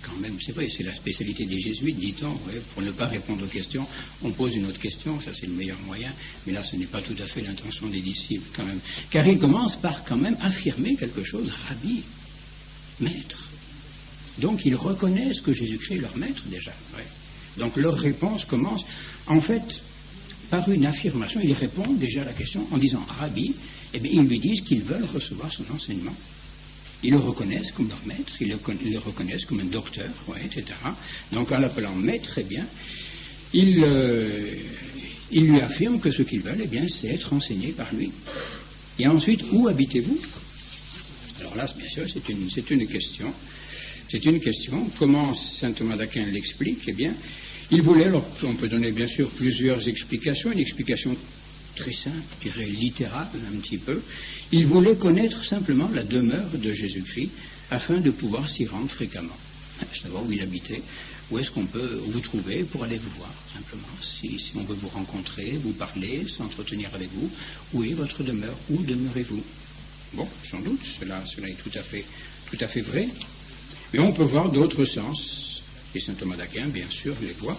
S1: Quand même, c'est vrai, c'est la spécialité des jésuites, dit-on, oui, pour ne pas répondre aux questions, on pose une autre question, ça c'est le meilleur moyen, mais là ce n'est pas tout à fait l'intention des disciples quand même. Car ils commencent par quand même affirmer quelque chose, rabbi, maître. Donc ils reconnaissent que Jésus-Christ est leur maître déjà. Oui. Donc leur réponse commence, en fait, par une affirmation, ils répondent déjà à la question en disant rabbi, eh bien ils lui disent qu'ils veulent recevoir son enseignement. Ils le reconnaissent comme leur maître, ils le reconnaissent comme un docteur, ouais, etc. Donc en l'appelant maître, très bien, ils lui affirment que ce qu'ils veulent, eh bien, c'est être enseigné par lui. Et ensuite, où habitez-vous? Alors là, bien sûr, c'est une question. C'est une question. Comment saint Thomas d'Aquin l'explique? Eh bien, il voulait, alors, on peut donner bien sûr plusieurs explications, une explication très simple, je dirais littérale un petit peu. Il voulait connaître simplement la demeure de Jésus-Christ afin de pouvoir s'y rendre fréquemment, savoir où il habitait, où est-ce qu'on peut vous trouver pour aller vous voir, simplement. Si on veut vous rencontrer, vous parler, s'entretenir avec vous, où est votre demeure? Où demeurez-vous? Bon, sans doute, cela est tout à fait vrai. Mais on peut voir d'autres sens, et saint Thomas d'Aquin, bien sûr, les voit.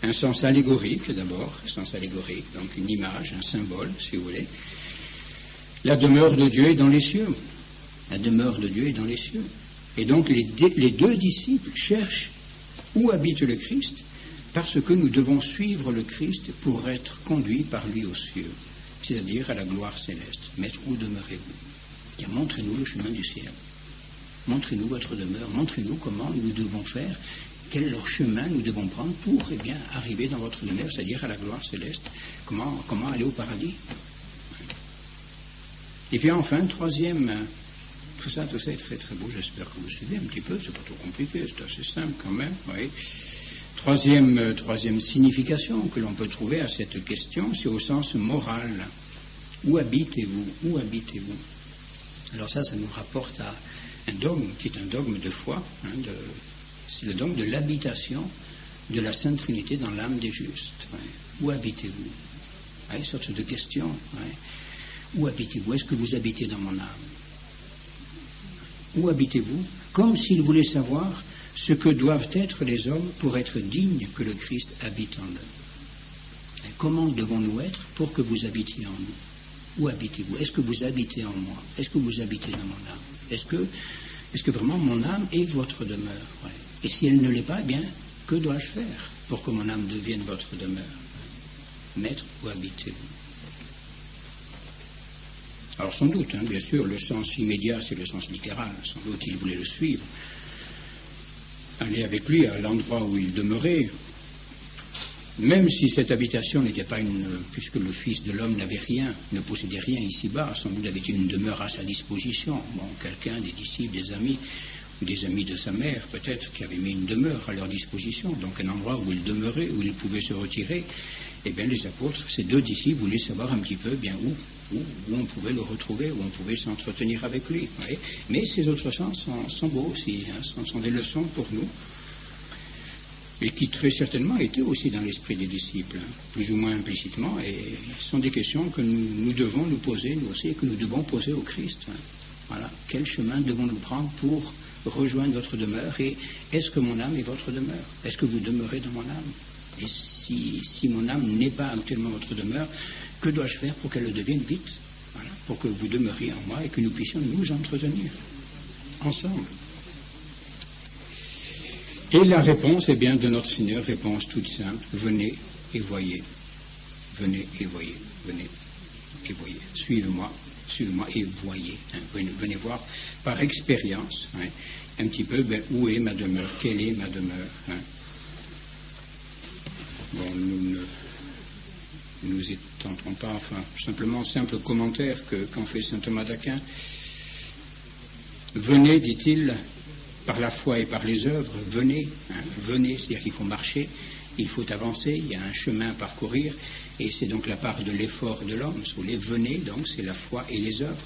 S1: Un sens allégorique d'abord, donc une image, un symbole, si vous voulez. La demeure de Dieu est dans les cieux. La demeure de Dieu est dans les cieux. Et donc les deux disciples cherchent où habite le Christ, parce que nous devons suivre le Christ pour être conduits par lui aux cieux, c'est-à-dire à la gloire céleste. Maître, où demeurez-vous? Montrez-nous le chemin du ciel. montrez-nous votre demeure, montrez-nous comment nous devons faire, quel chemin nous devons prendre pour arriver dans votre demeure, c'est-à-dire à la gloire céleste, comment aller au paradis. Et puis enfin, troisième, tout ça est très très beau, j'espère que vous suivez un petit peu, c'est pas trop compliqué, c'est assez simple quand même, oui. Troisième signification que l'on peut trouver à cette question, c'est au sens moral. Où habitez-vous? Où habitez-vous? Alors ça nous rapporte à un dogme qui est un dogme de foi, c'est le dogme de l'habitation de la Sainte Trinité dans l'âme des justes. Ouais. Où habitez-vous? Une sorte de question. Ouais. Où habitez-vous? Est-ce que vous habitez dans mon âme? Où habitez-vous? Comme s'il voulait savoir ce que doivent être les hommes pour être dignes que le Christ habite en eux. Et comment devons-nous être pour que vous habitiez en nous? Où habitez-vous? Est-ce que vous habitez en moi? Est-ce que vous habitez dans mon âme? Est-ce que vraiment mon âme est votre demeure? Ouais. Et si elle ne l'est pas, eh bien, que dois-je faire pour que mon âme devienne votre demeure? Maître, où habitez-vous? Alors sans doute, bien sûr, le sens immédiat, c'est le sens littéral. Sans doute, il voulait le suivre. Aller avec lui à l'endroit où il demeurait, même si cette habitation n'était pas puisque le Fils de l'homme n'avait rien, ne possédait rien ici-bas, sans doute avait-il une demeure à sa disposition. Bon, quelqu'un, des disciples, des amis, ou des amis de sa mère, peut-être, qui avaient mis une demeure à leur disposition, donc un endroit où il demeurait, où il pouvait se retirer. Eh bien, les apôtres, ces deux disciples, voulaient savoir un petit peu bien où on pouvait le retrouver, où on pouvait s'entretenir avec lui. Oui. Mais ces autres sens sont beaux aussi, sont des leçons pour nous, et qui très certainement étaient aussi dans l'esprit des disciples, plus ou moins implicitement, et sont des questions que nous devons nous poser, nous aussi, et que nous devons poser au Christ. Voilà. Quel chemin devons-nous prendre pour rejoindre votre demeure, et est-ce que mon âme est votre demeure? Est-ce que vous demeurez dans mon âme? Et si mon âme n'est pas actuellement votre demeure, que dois-je faire pour qu'elle le devienne vite? Voilà, pour que vous demeuriez en moi et que nous puissions nous entretenir ensemble. Et la réponse, eh bien, de notre Seigneur, réponse toute simple: venez et voyez. Venez et voyez. Venez et voyez. Suivez-moi et voyez. Venez voir par expérience, un petit peu, où est ma demeure? Quelle est ma demeure? Bon, nous ne nous étendrons pas, simplement simple commentaire qu'en fait saint Thomas d'Aquin. Venez, dit-il, par la foi et par les œuvres, venez, c'est-à-dire qu'il faut marcher, il faut avancer, il y a un chemin à parcourir, et c'est donc la part de l'effort de l'homme. Si vous voulez, venez, donc c'est la foi et les œuvres,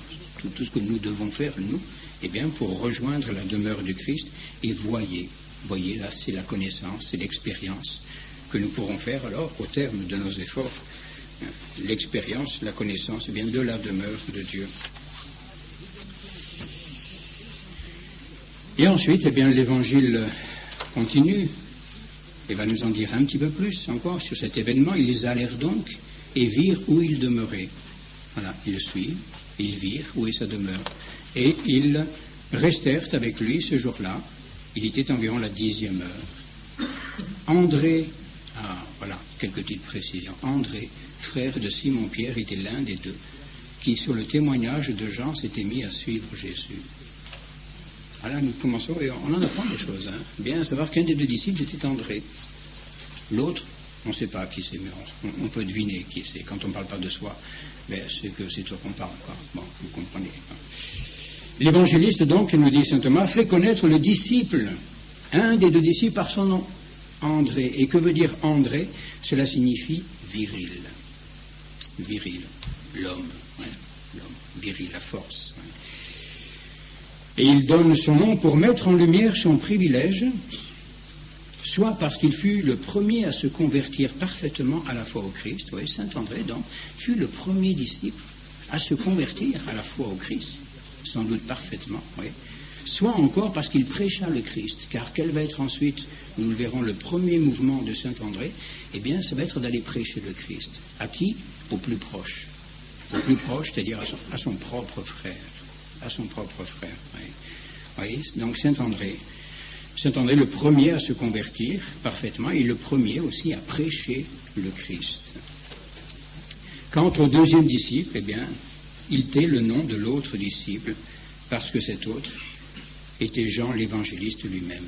S1: tout ce que nous devons faire, nous, eh bien, pour rejoindre la demeure du Christ, et voyez, là, c'est la connaissance, c'est l'expérience que nous pourrons faire alors au terme de nos efforts, l'expérience, la connaissance, eh bien, de la demeure de Dieu. Et ensuite, eh bien, l'Évangile continue et va nous en dire un petit peu plus encore sur cet événement. Ils allèrent donc et virent où il demeurait. Voilà, ils le suivent, ils virent où est sa demeure. Et ils restèrent avec lui ce jour-là. Il était environ la 10e heure. André, voilà, quelques petites précisions. André, frère de Simon-Pierre, était l'un des deux qui, sur le témoignage de Jean, s'était mis à suivre Jésus. Voilà, nous commençons, et on en apprend des choses. Bien savoir qu'un des deux disciples était André. L'autre, on ne sait pas qui c'est, mais on peut deviner qui c'est. Quand on ne parle pas de soi, c'est que c'est de ça qu'on parle. Bon, vous comprenez. L'évangéliste, donc, nous dit saint Thomas, fait connaître le disciple, un des deux disciples, par son nom, André. Et que veut dire André? Cela signifie viril. Viril, l'homme, l'homme, viril, la force. Et il donne son nom pour mettre en lumière son privilège, soit parce qu'il fut le premier à se convertir parfaitement à la foi au Christ. Oui, saint André, donc, fut le premier disciple à se convertir à la foi au Christ, sans doute parfaitement, oui. Soit encore parce qu'il prêcha le Christ, car quel va être ensuite, nous le verrons, le premier mouvement de saint André? Eh bien, ça va être d'aller prêcher le Christ. À qui? Au plus proche. Au plus proche, c'est-à-dire à son propre frère. À son propre frère, oui. Oui, donc saint André, le premier à se convertir parfaitement, et le premier aussi à prêcher le Christ. Quant au deuxième disciple, eh bien, il tait le nom de l'autre disciple, parce que cet autre était Jean l'évangéliste lui-même,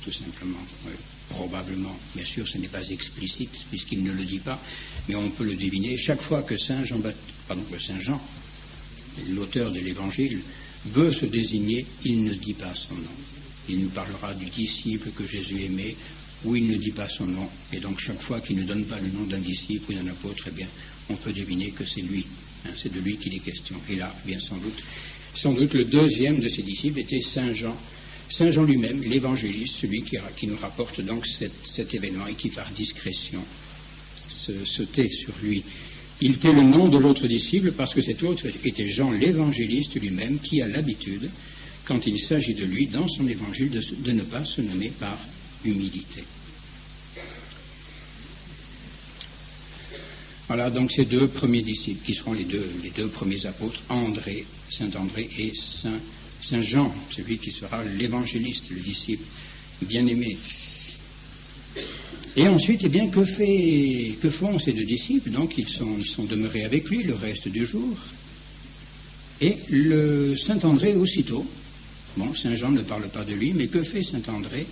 S1: tout simplement. Oui, probablement, bien sûr, ce n'est pas explicite puisqu'il ne le dit pas, mais on peut le deviner. Chaque fois que Saint Jean, l'auteur de l'évangile, veut se désigner, il ne dit pas son nom. Il nous parlera du disciple que Jésus aimait, ou il ne dit pas son nom. Et donc chaque fois qu'il ne donne pas le nom d'un disciple ou d'un apôtre, eh bien, on peut deviner que c'est lui. C'est de lui qu'il est question. Et là, bien sans doute, le deuxième de ses disciples était Saint Jean. Saint Jean lui-même, l'évangéliste, celui qui nous rapporte donc cet événement et qui, par discrétion, se tait sur lui. Il tait le nom de l'autre disciple parce que cet autre était Jean l'évangéliste lui-même qui a l'habitude, quand il s'agit de lui, dans son évangile, de ne pas se nommer par humilité. Voilà donc ces deux premiers disciples qui seront les deux premiers apôtres, Saint André et Saint Jean, celui qui sera l'évangéliste, le disciple bien-aimé. Et ensuite, eh bien, que font ces deux disciples? Donc, ils sont demeurés avec lui le reste du jour. Et le Saint André aussitôt, Saint Jean ne parle pas de lui, mais que fait Saint André?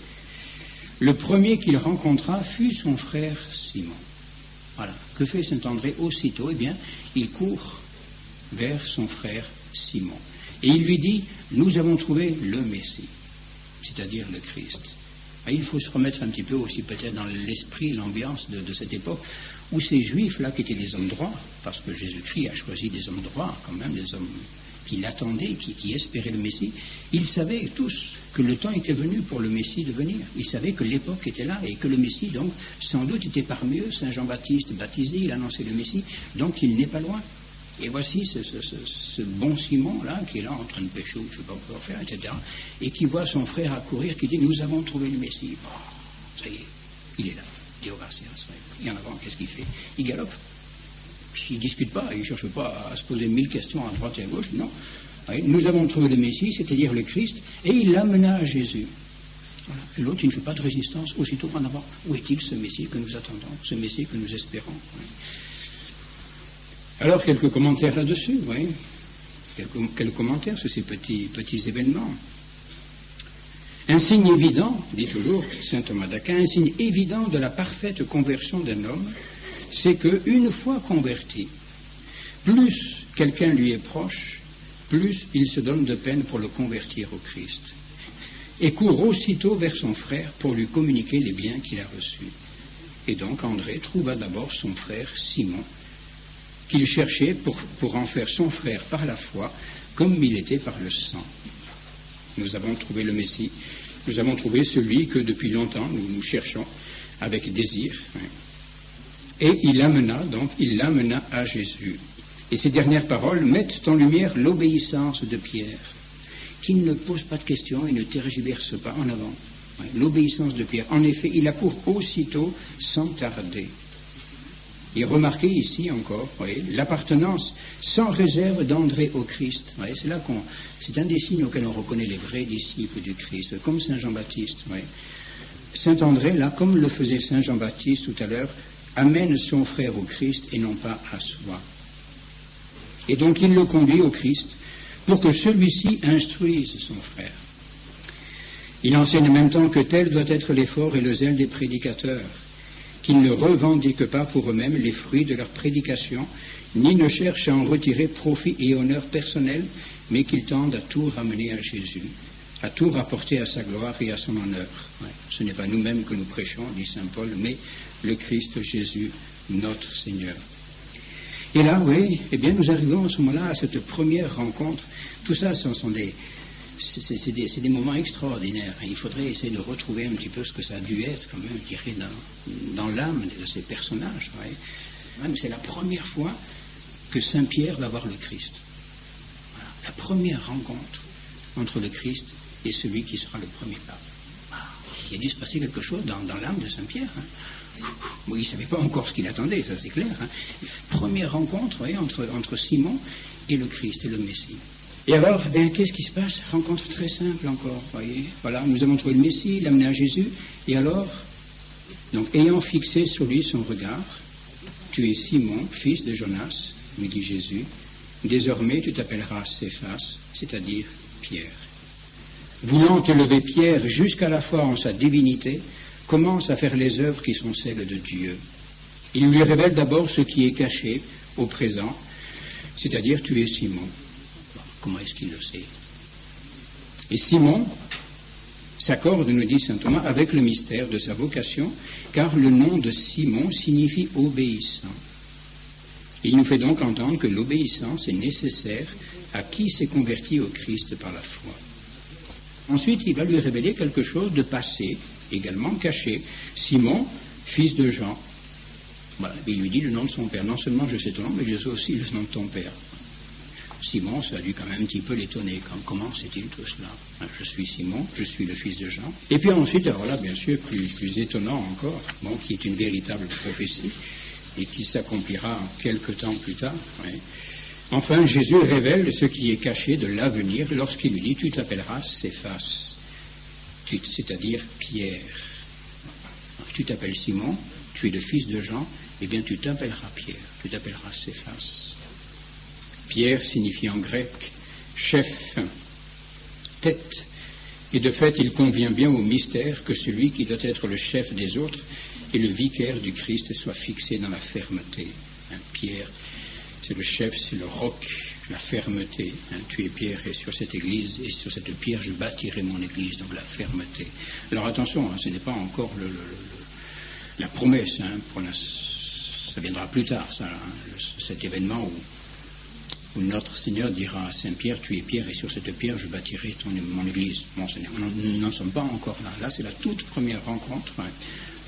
S1: Le premier qu'il rencontra fut son frère Simon. Voilà. Que fait Saint André aussitôt? Eh bien, il court vers son frère Simon. Et il lui dit, nous avons trouvé le Messie, c'est-à-dire le Christ. Et il faut se remettre un petit peu aussi peut-être dans l'esprit, l'ambiance de cette époque, où ces Juifs-là, qui étaient des hommes droits, parce que Jésus-Christ a choisi des hommes droits quand même, des hommes qui l'attendaient, qui espéraient le Messie, ils savaient tous que le temps était venu pour le Messie de venir. Ils savaient que l'époque était là et que le Messie, donc, sans doute était parmi eux. Saint Jean-Baptiste baptisé, il annonçait le Messie, donc il n'est pas loin. Et voici ce bon Simon-là, qui est là en train de pécher, je ne sais pas quoi faire, etc., et qui voit son frère accourir, qui dit, nous avons trouvé le Messie. Oh, ça y est, il est là. Deo Garcias. Et en avant, qu'est-ce qu'il fait? Il galope. Il ne discute pas, il ne cherche pas à se poser 1000 questions à droite et à gauche, non. Nous avons trouvé le Messie, c'est-à-dire le Christ, et il l'amena à Jésus. Voilà. Et l'autre, il ne fait pas de résistance, aussitôt en avant. Où est-il ce Messie que nous attendons, ce Messie que nous espérons? Alors, quelques commentaires là-dessus, oui. Quelques commentaires sur ces petits événements. Un signe évident, dit toujours saint Thomas d'Aquin, un signe évident de la parfaite conversion d'un homme, c'est qu'une fois converti, plus quelqu'un lui est proche, plus il se donne de peine pour le convertir au Christ, et court aussitôt vers son frère pour lui communiquer les biens qu'il a reçus. Et donc André trouva d'abord son frère Simon, qu'il cherchait pour en faire son frère par la foi, comme il était par le sang. Nous avons trouvé le Messie, nous avons trouvé celui que depuis longtemps nous cherchons avec désir. Et il l'amena à Jésus. Et ces dernières paroles mettent en lumière l'obéissance de Pierre, qui ne pose pas de questions et ne tergiverse pas en avant. L'obéissance de Pierre. En effet, il accourt aussitôt sans tarder. Et remarquez ici encore, l'appartenance sans réserve d'André au Christ. C'est un des signes auxquels on reconnaît les vrais disciples du Christ, comme Saint Jean-Baptiste. Saint André, là, comme le faisait Saint Jean-Baptiste tout à l'heure, amène son frère au Christ et non pas à soi. Et donc il le conduit au Christ pour que celui-ci instruise son frère. Il enseigne en même temps que tel doit être l'effort et le zèle des prédicateurs, qu'ils ne revendiquent pas pour eux-mêmes les fruits de leur prédication, ni ne cherchent à en retirer profit et honneur personnel, mais qu'ils tendent à tout ramener à Jésus, à tout rapporter à sa gloire et à son honneur. Ce n'est pas nous-mêmes que nous prêchons, dit saint Paul, mais le Christ Jésus, notre Seigneur. Et là, nous arrivons à ce moment-là, à cette première rencontre. Tout ça, c'est des moments extraordinaires. Il faudrait essayer de retrouver un petit peu ce que ça a dû être, quand même, je dirais, dans l'âme de ces personnages. C'est la première fois que Saint Pierre va voir le Christ. Voilà, la première rencontre entre le Christ et celui qui sera le premier pape. Il a dû se passer quelque chose dans l'âme de Saint Pierre. Il ne savait pas encore ce qu'il attendait, ça c'est clair. Première rencontre entre Simon et le Christ et le Messie. Et alors, qu'est-ce qui se passe? Rencontre très simple encore, voyez. Voilà, nous avons trouvé le Messie, l'amené à Jésus, et alors, donc, ayant fixé sur lui son regard, tu es Simon, fils de Jonas, lui dit Jésus, désormais tu t'appelleras Céphas, c'est-à-dire Pierre. voulant élever Pierre jusqu'à la foi en sa divinité, commence à faire les œuvres qui sont celles de Dieu. Il lui révèle d'abord ce qui est caché au présent, c'est-à-dire tu es Simon. Comment est-ce qu'il le sait? Et Simon s'accorde, nous dit saint Thomas, avec le mystère de sa vocation, car le nom de Simon signifie obéissant. Il nous fait donc entendre que l'obéissance est nécessaire à qui s'est converti au Christ par la foi. Ensuite, il va lui révéler quelque chose de passé, également caché. Simon, fils de Jean. Voilà, il lui dit le nom de son père. Non seulement je sais ton nom, mais je sais aussi le nom de ton père. Simon, ça a dû quand même un petit peu l'étonner. Comment sait-il tout cela? Je suis Simon, je suis le fils de Jean. Et puis ensuite, alors là, bien sûr, plus étonnant encore, qui est une véritable prophétie, et qui s'accomplira quelque temps plus tard. Oui. Enfin, Jésus révèle ce qui est caché de l'avenir lorsqu'il lui dit « Tu t'appelleras Céphas », c'est-à-dire Pierre. Tu t'appelles Simon, tu es le fils de Jean, eh bien tu t'appelleras Pierre, tu t'appelleras Céphas. Pierre signifie en grec chef, tête, et de fait il convient bien au mystère que celui qui doit être le chef des autres et le vicaire du Christ soit fixé dans la fermeté. Pierre, c'est le chef, c'est le roc, la fermeté. Tu es Pierre et sur cette église et sur cette pierre je bâtirai mon église, donc la fermeté. Alors attention, ce n'est pas encore la promesse, ça viendra plus tard, ça, cet événement où notre Seigneur dira à Saint-Pierre, tu es Pierre et sur cette pierre je bâtirai mon église. Bon Seigneur, nous n'en sommes pas encore là. Là, c'est la toute première rencontre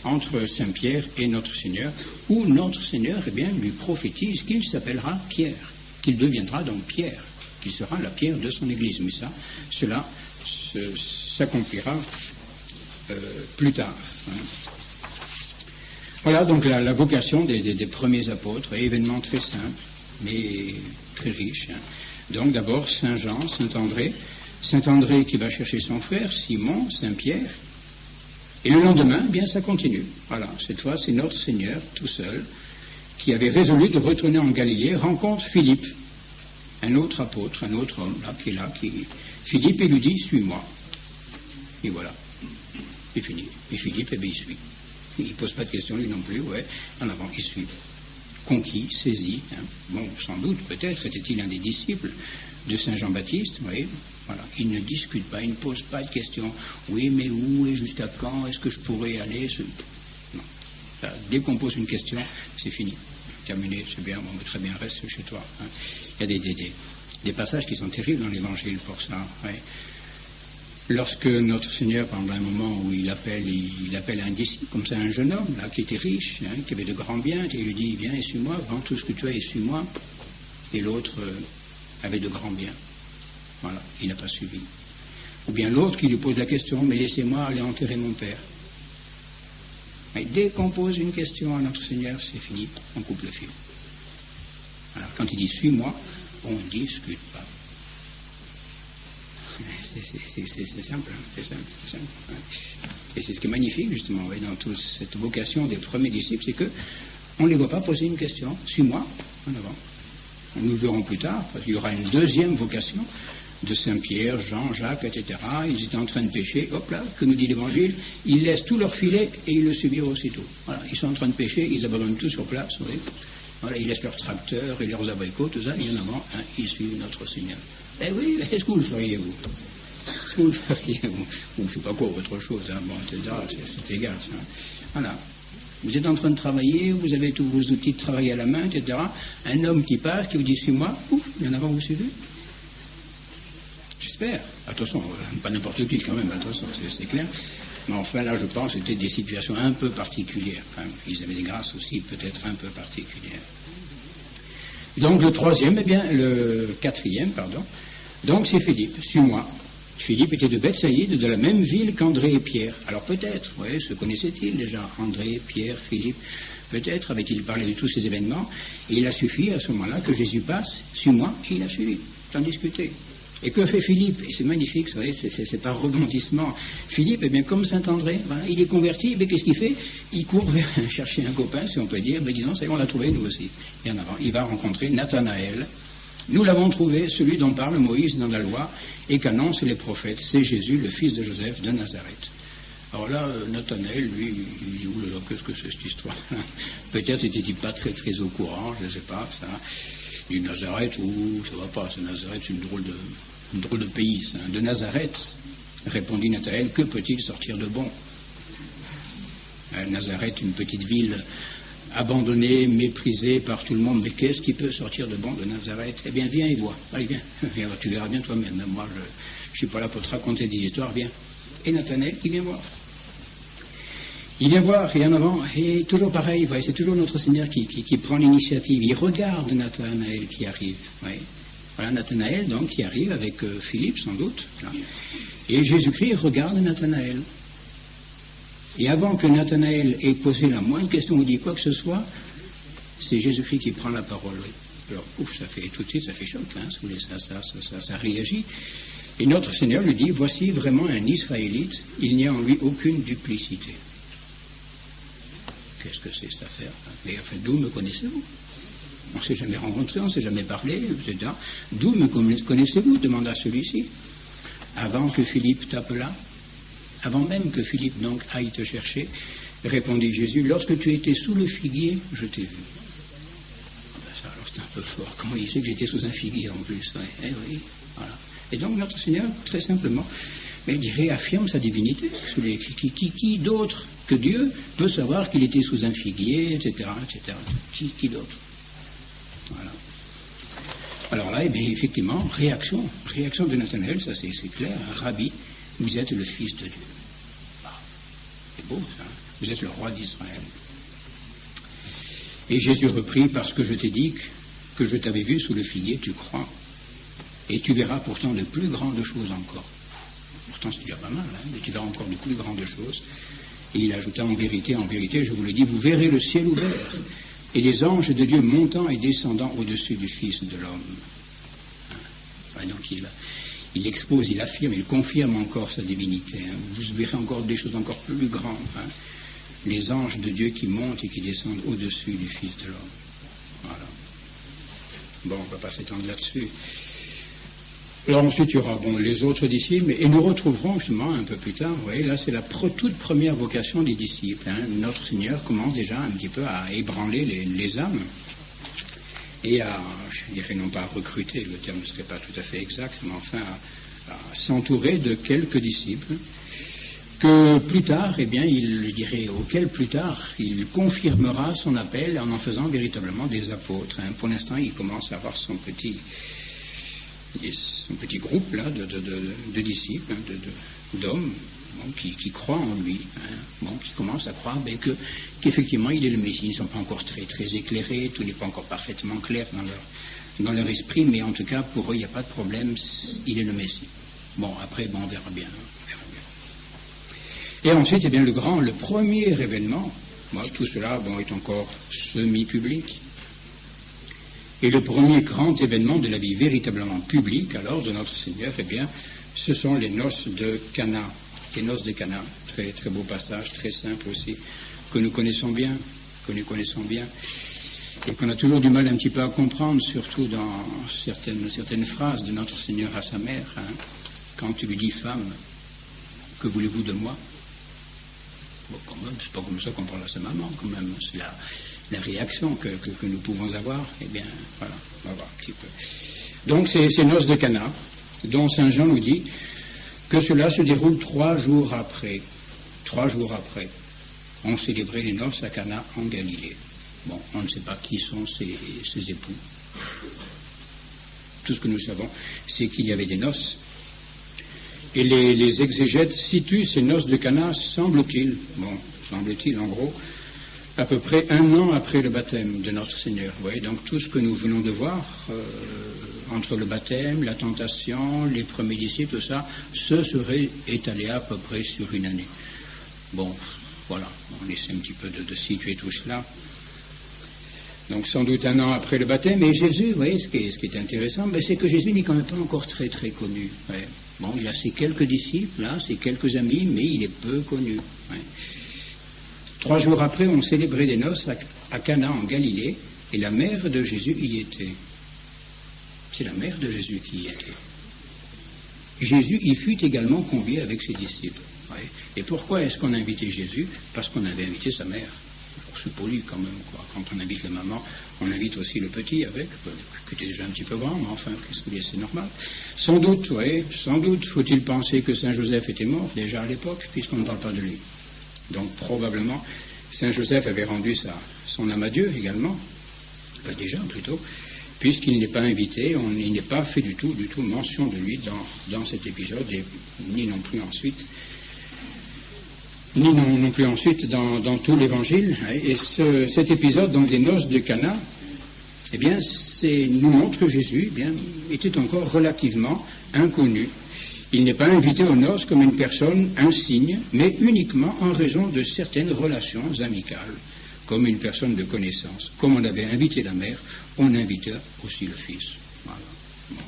S1: entre Saint-Pierre et notre Seigneur, où notre Seigneur lui prophétise qu'il s'appellera Pierre, qu'il deviendra donc Pierre, qu'il sera la pierre de son église. Mais cela s'accomplira plus tard. Voilà donc la vocation des premiers apôtres, événement très simple, mais très riche. Donc d'abord Saint Jean, Saint André qui va chercher son frère, Simon, Saint-Pierre, et le lendemain, bien ça continue. Voilà, cette fois c'est notre Seigneur tout seul qui avait résolu de retourner en Galilée, rencontre Philippe, un autre apôtre, un autre homme Philippe, et lui dit suis-moi. Et voilà, c'est fini. Et Philippe, il suit. Il ne pose pas de questions lui non plus, en avant, il suit. Conquis, saisi, bon, sans doute, peut-être, était-il un des disciples de Saint Jean-Baptiste, voilà. Il ne discute pas, il ne pose pas de questions. Oui, mais où et jusqu'à quand est-ce que je pourrais aller Non. Là, dès qu'on pose une question, c'est fini. Terminé, c'est bien, bon, très bien, reste chez toi. Il y a des passages qui sont terribles dans l'Évangile pour ça. Lorsque notre Seigneur, pendant un moment où il appelle un disciple, comme ça, un jeune homme, qui était riche, qui avait de grands biens, et il lui dit, viens et suis-moi, vends tout ce que tu as et suis-moi. Et l'autre avait de grands biens. Voilà, il n'a pas suivi. Ou bien l'autre qui lui pose la question, mais laissez-moi aller enterrer mon père. Et dès qu'on pose une question à notre Seigneur, c'est fini, on coupe le fil. Alors, quand il dit suis-moi, on ne discute pas. C'est simple, c'est simple. Et c'est ce qui est magnifique, justement, dans toute cette vocation des premiers disciples, c'est qu'on ne les voit pas poser une question. Suis-moi, en avant. Nous le verrons plus tard, parce qu'il y aura une deuxième vocation de Saint-Pierre, Jean, Jacques, etc. Ils étaient en train de pêcher, hop là, que nous dit l'Évangile, ils laissent tout leur filet et ils le subiront aussitôt. Voilà, ils sont en train de pêcher, ils abandonnent tout sur place, Voilà, ils laissent leurs tracteurs et leurs abricots, tout ça, et en avant, ils suivent notre Seigneur. Eh oui, est-ce que vous le feriez, vous? Est-ce que vous le feriez, vous? Ou je ne sais pas quoi, autre chose, bon, etc., c'est égal, ça. Voilà. Vous êtes en train de travailler, vous avez tous vos outils de travail à la main, etc. Un homme qui passe, qui vous dit suis-moi, pouf, et en avant vous suivez. J'espère. Attention, pas n'importe qui quand même, attention, c'est clair. Mais enfin là, je pense que c'était des situations un peu particulières. Ils avaient des grâces aussi peut-être un peu particulières. Donc le quatrième, donc c'est Philippe, suis-moi. Philippe était de Bethsaïde, de la même ville qu'André et Pierre. Alors peut-être, se connaissaient-ils déjà, André, Pierre, Philippe. Peut-être avait-il parlé de tous ces événements. Et il a suffi à ce moment-là que Jésus passe, suis-moi, et il a suivi, sans discuter. Et que fait Philippe? Et c'est magnifique, vous voyez, c'est par rebondissement. Philippe, eh bien, comme Saint-André, voilà, il est converti, mais qu'est-ce qu'il fait? Il court vers chercher un copain, si on peut dire, disons, ça y est, on l'a trouvé, nous aussi. Et en avant, il va rencontrer Nathanaël, Nous l'avons trouvé, celui dont parle Moïse dans la loi et qu'annoncent les prophètes. C'est Jésus, le fils de Joseph de Nazareth. Alors là, Nathanaël, lui, il dit, oulala, qu'est-ce que c'est cette histoire? Peut-être était-il pas très très au courant, je ne sais pas, ça. Du Nazareth, ça va pas, c'est Nazareth, c'est une drôle de pays, ça. De Nazareth, répondit Nathanaël, que peut-il sortir de bon? Nazareth, une petite ville abandonnée, méprisée par tout le monde, mais qu'est-ce qui peut sortir de bon de Nazareth? Eh bien, viens et vois, allez, viens, tu verras bien toi-même, moi, je ne suis pas là pour te raconter des histoires, viens. Et Nathanaël qui vient voir. Il vient voir, et en avant, et toujours pareil, voyez, c'est toujours notre Seigneur qui prend l'initiative. Il regarde Nathanaël qui arrive. Voyez. Voilà Nathanaël, donc, qui arrive avec Philippe, sans doute. Là. Et Jésus-Christ regarde Nathanaël. Et avant que Nathanaël ait posé la moindre question ou dit quoi que ce soit, c'est Jésus-Christ qui prend la parole. Oui. Alors, ouf, ça fait tout de suite, ça fait choc, hein, ça réagit. Et notre Seigneur lui dit, voici vraiment un Israélite, il n'y a en lui aucune duplicité. Qu'est-ce que c'est cette affaire? Mais enfin, d'où me connaissez-vous? On ne s'est jamais rencontré, on ne s'est jamais parlé, etc. D'où me connaissez-vous? Demanda celui-ci. Avant que Philippe t'appelât, avant même que Philippe donc aille te chercher, répondit Jésus, lorsque tu étais sous le figuier, je t'ai vu. Ça, alors c'est un peu fort. Comment il sait que j'étais sous un figuier en plus? Ouais. Eh oui, voilà. Et donc notre Seigneur, très simplement, il réaffirme sa divinité. Qui d'autre que Dieu peut savoir qu'il était sous un figuier, etc. Qui d'autre? Voilà. Alors là, effectivement, réaction de Nathanaël, ça c'est clair, Rabbi, vous êtes le Fils de Dieu. C'est beau ça, vous êtes le roi d'Israël. Et Jésus reprit, parce que je t'ai dit que je t'avais vu sous le figuier, tu crois. Et tu verras pourtant de plus grandes choses encore. Pourtant, c'est déjà pas mal, hein, mais tu verras encore de plus grandes choses. Et il ajouta, en vérité, je vous le dis, vous verrez le ciel ouvert, et les anges de Dieu montant et descendant au-dessus du Fils de l'homme. Hein. Donc il expose, il affirme, il confirme encore sa divinité. Hein. Vous verrez encore des choses encore plus grandes. Hein. Les anges de Dieu qui montent et qui descendent au-dessus du Fils de l'homme. Voilà. Bon, on ne va pas s'étendre là-dessus. Alors ensuite, il y aura les autres disciples, et nous retrouverons justement un peu plus tard, vous voyez, là c'est la toute première vocation des disciples. Hein. Notre Seigneur commence déjà un petit peu à ébranler les âmes, et non pas à recruter, le terme ne serait pas tout à fait exact, mais enfin à s'entourer de quelques disciples, que plus tard, auquel plus tard, il confirmera son appel en faisant véritablement des apôtres. Hein. Pour l'instant, il commence à avoir son petit groupe là de disciples, hein, d'hommes qui croient en lui, hein, qui commencent à croire qu'effectivement il est le Messie. Ils ne sont pas encore très très éclairés, tout n'est pas encore parfaitement clair dans leur esprit, mais en tout cas pour eux il n'y a pas de problème, il est le Messie. Bon, après on verra bien. Et ensuite, le premier événement, tout cela est encore semi-public. Et le premier grand événement de la vie véritablement publique, alors, de notre Seigneur, ce sont les noces de Cana. Les noces de Cana, très, très beau passage, très simple aussi, que nous connaissons bien, et qu'on a toujours du mal un petit peu à comprendre, surtout dans certaines phrases de notre Seigneur à sa mère, hein, quand tu lui dis, femme, que voulez-vous de moi? Bon, quand même, c'est pas comme ça qu'on parle à sa maman, quand même, c'est la réaction que nous pouvons avoir. Voilà, on va voir un petit peu. Donc, ces noces de Cana, dont Saint Jean nous dit que cela se déroule 3 jours après. 3 jours après, on célébrait les noces à Cana en Galilée. Bon, on ne sait pas qui sont ces époux. Tout ce que nous savons, c'est qu'il y avait des noces. Et les exégètes situent ces noces de Cana, semble-t-il, en gros, à peu près 1 an après le baptême de notre Seigneur. Vous voyez, donc tout ce que nous venons de voir, entre le baptême, la tentation, les premiers disciples, tout ça, ce serait étalé à peu près sur 1 année. Bon, voilà, on essaie un petit peu de situer tout cela. Donc sans doute 1 an après le baptême, et Jésus, vous voyez, ce qui est intéressant, c'est que Jésus n'est quand même pas encore très très connu. Ouais. Bon, il a ses quelques disciples, là, ses quelques amis, mais il est peu connu. Ouais. 3 jours après, on célébrait des noces à Cana en Galilée, et la mère de Jésus y était. C'est la mère de Jésus qui y était. Jésus y fut également convié avec ses disciples. Oui. Et pourquoi est-ce qu'on a invité Jésus? Parce qu'on avait invité sa mère. C'est poli quand même, quoi. Quand on invite la maman, on invite aussi le petit avec, qui était déjà un petit peu grand, mais enfin, qu'est-ce que vous voulez, c'est normal. Sans doute, oui, sans doute, faut-il penser que Saint Joseph était mort déjà à l'époque, puisqu'on ne parle pas de lui. Donc probablement, Saint Joseph avait rendu son âme à Dieu également, déjà plutôt, puisqu'il n'est pas invité, il n'est pas fait du tout mention de lui dans cet épisode, et ni non plus ensuite dans tout l'évangile. Et cet épisode, donc des noces de Cana, eh bien, nous montre que Jésus, eh bien, était encore relativement inconnu. Il n'est pas invité aux noces comme une personne insigne, mais uniquement en raison de certaines relations amicales, comme une personne de connaissance. Comme on avait invité la mère, on invita aussi le fils. Voilà. Bon.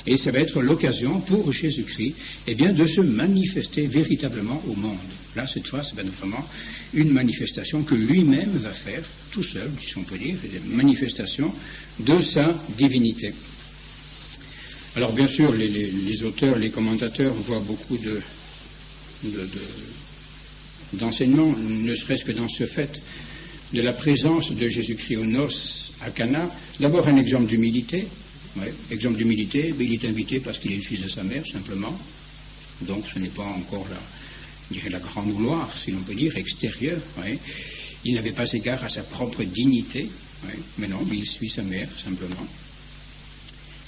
S1: Et ça va être l'occasion pour Jésus-Christ, eh bien, de se manifester véritablement au monde. Là, cette fois, c'est vraiment une manifestation que lui-même va faire, tout seul, si on peut dire, une manifestation de sa divinité. Alors, bien sûr, les auteurs, les commentateurs voient beaucoup d'enseignements, ne serait-ce que dans ce fait de la présence de Jésus-Christ aux noces à Cana. D'abord, un exemple d'humilité. Ouais, exemple d'humilité, il est invité parce qu'il est le fils de sa mère, simplement. Donc, ce n'est pas encore la grande gloire, si l'on peut dire, extérieure. Ouais. Il n'avait pas égard à sa propre dignité, ouais. Mais non, il suit sa mère, simplement.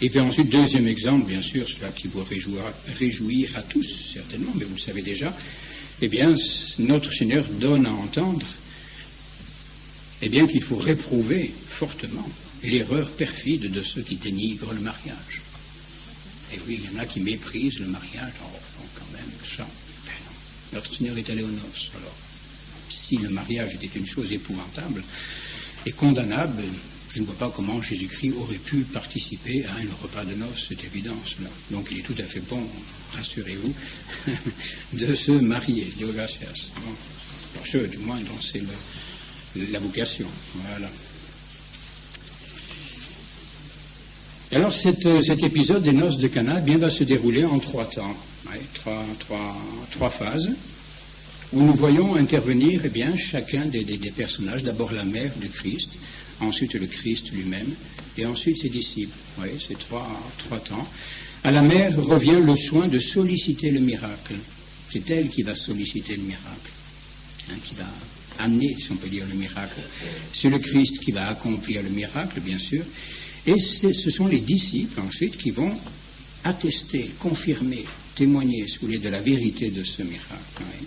S1: Et puis ensuite, deuxième exemple, bien sûr, cela qui vous réjouir à tous, certainement, mais vous le savez déjà, eh bien, notre Seigneur donne à entendre, eh bien, qu'il faut réprouver fortement l'erreur perfide de ceux qui dénigrent le mariage. Et oui, il y en a qui méprisent le mariage, quand même, ça. Ben non. Notre Seigneur est allé aux noces. Alors, si le mariage était une chose épouvantable et condamnable, je ne vois pas comment Jésus-Christ aurait pu participer à un repas de noces, c'est évident cela. Donc il est tout à fait bon, rassurez-vous, de se marier, Dieu gracias. Bon, pour ceux, du moins, dont c'est la vocation. Voilà. Alors cet épisode des noces de Cana, eh bien, va se dérouler en 3 temps, trois phases, où nous voyons intervenir, eh bien, chacun des personnages. D'abord la mère du Christ, ensuite le Christ lui-même, et ensuite ses disciples. Oui, c'est trois temps. À la mère revient le soin de solliciter le miracle. C'est elle qui va solliciter le miracle, qui va amener, si on peut dire, le miracle. C'est le Christ qui va accomplir le miracle, bien sûr, et ce sont les disciples, ensuite, qui vont attester, confirmer, témoigner, si vous voulez, de la vérité de ce miracle. Oui.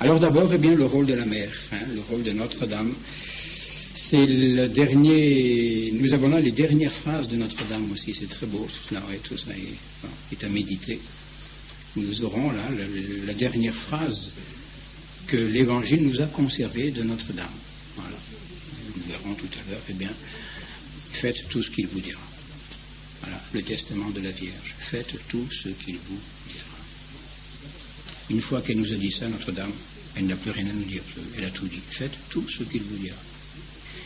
S1: Alors d'abord, eh bien, le rôle de la mère, le rôle de Notre-Dame. C'est le dernier. Nous avons là les dernières phrases de Notre-Dame aussi. C'est très beau, tout ça est à méditer. Nous aurons là la dernière phrase que l'Évangile nous a conservée de Notre-Dame. Voilà. Nous verrons tout à l'heure. Eh bien, faites tout ce qu'il vous dira. Voilà, le testament de la Vierge. Faites tout ce qu'il vous dira. Une fois qu'elle nous a dit ça, Notre-Dame, elle n'a plus rien à nous dire. Elle a tout dit. Faites tout ce qu'il vous dira.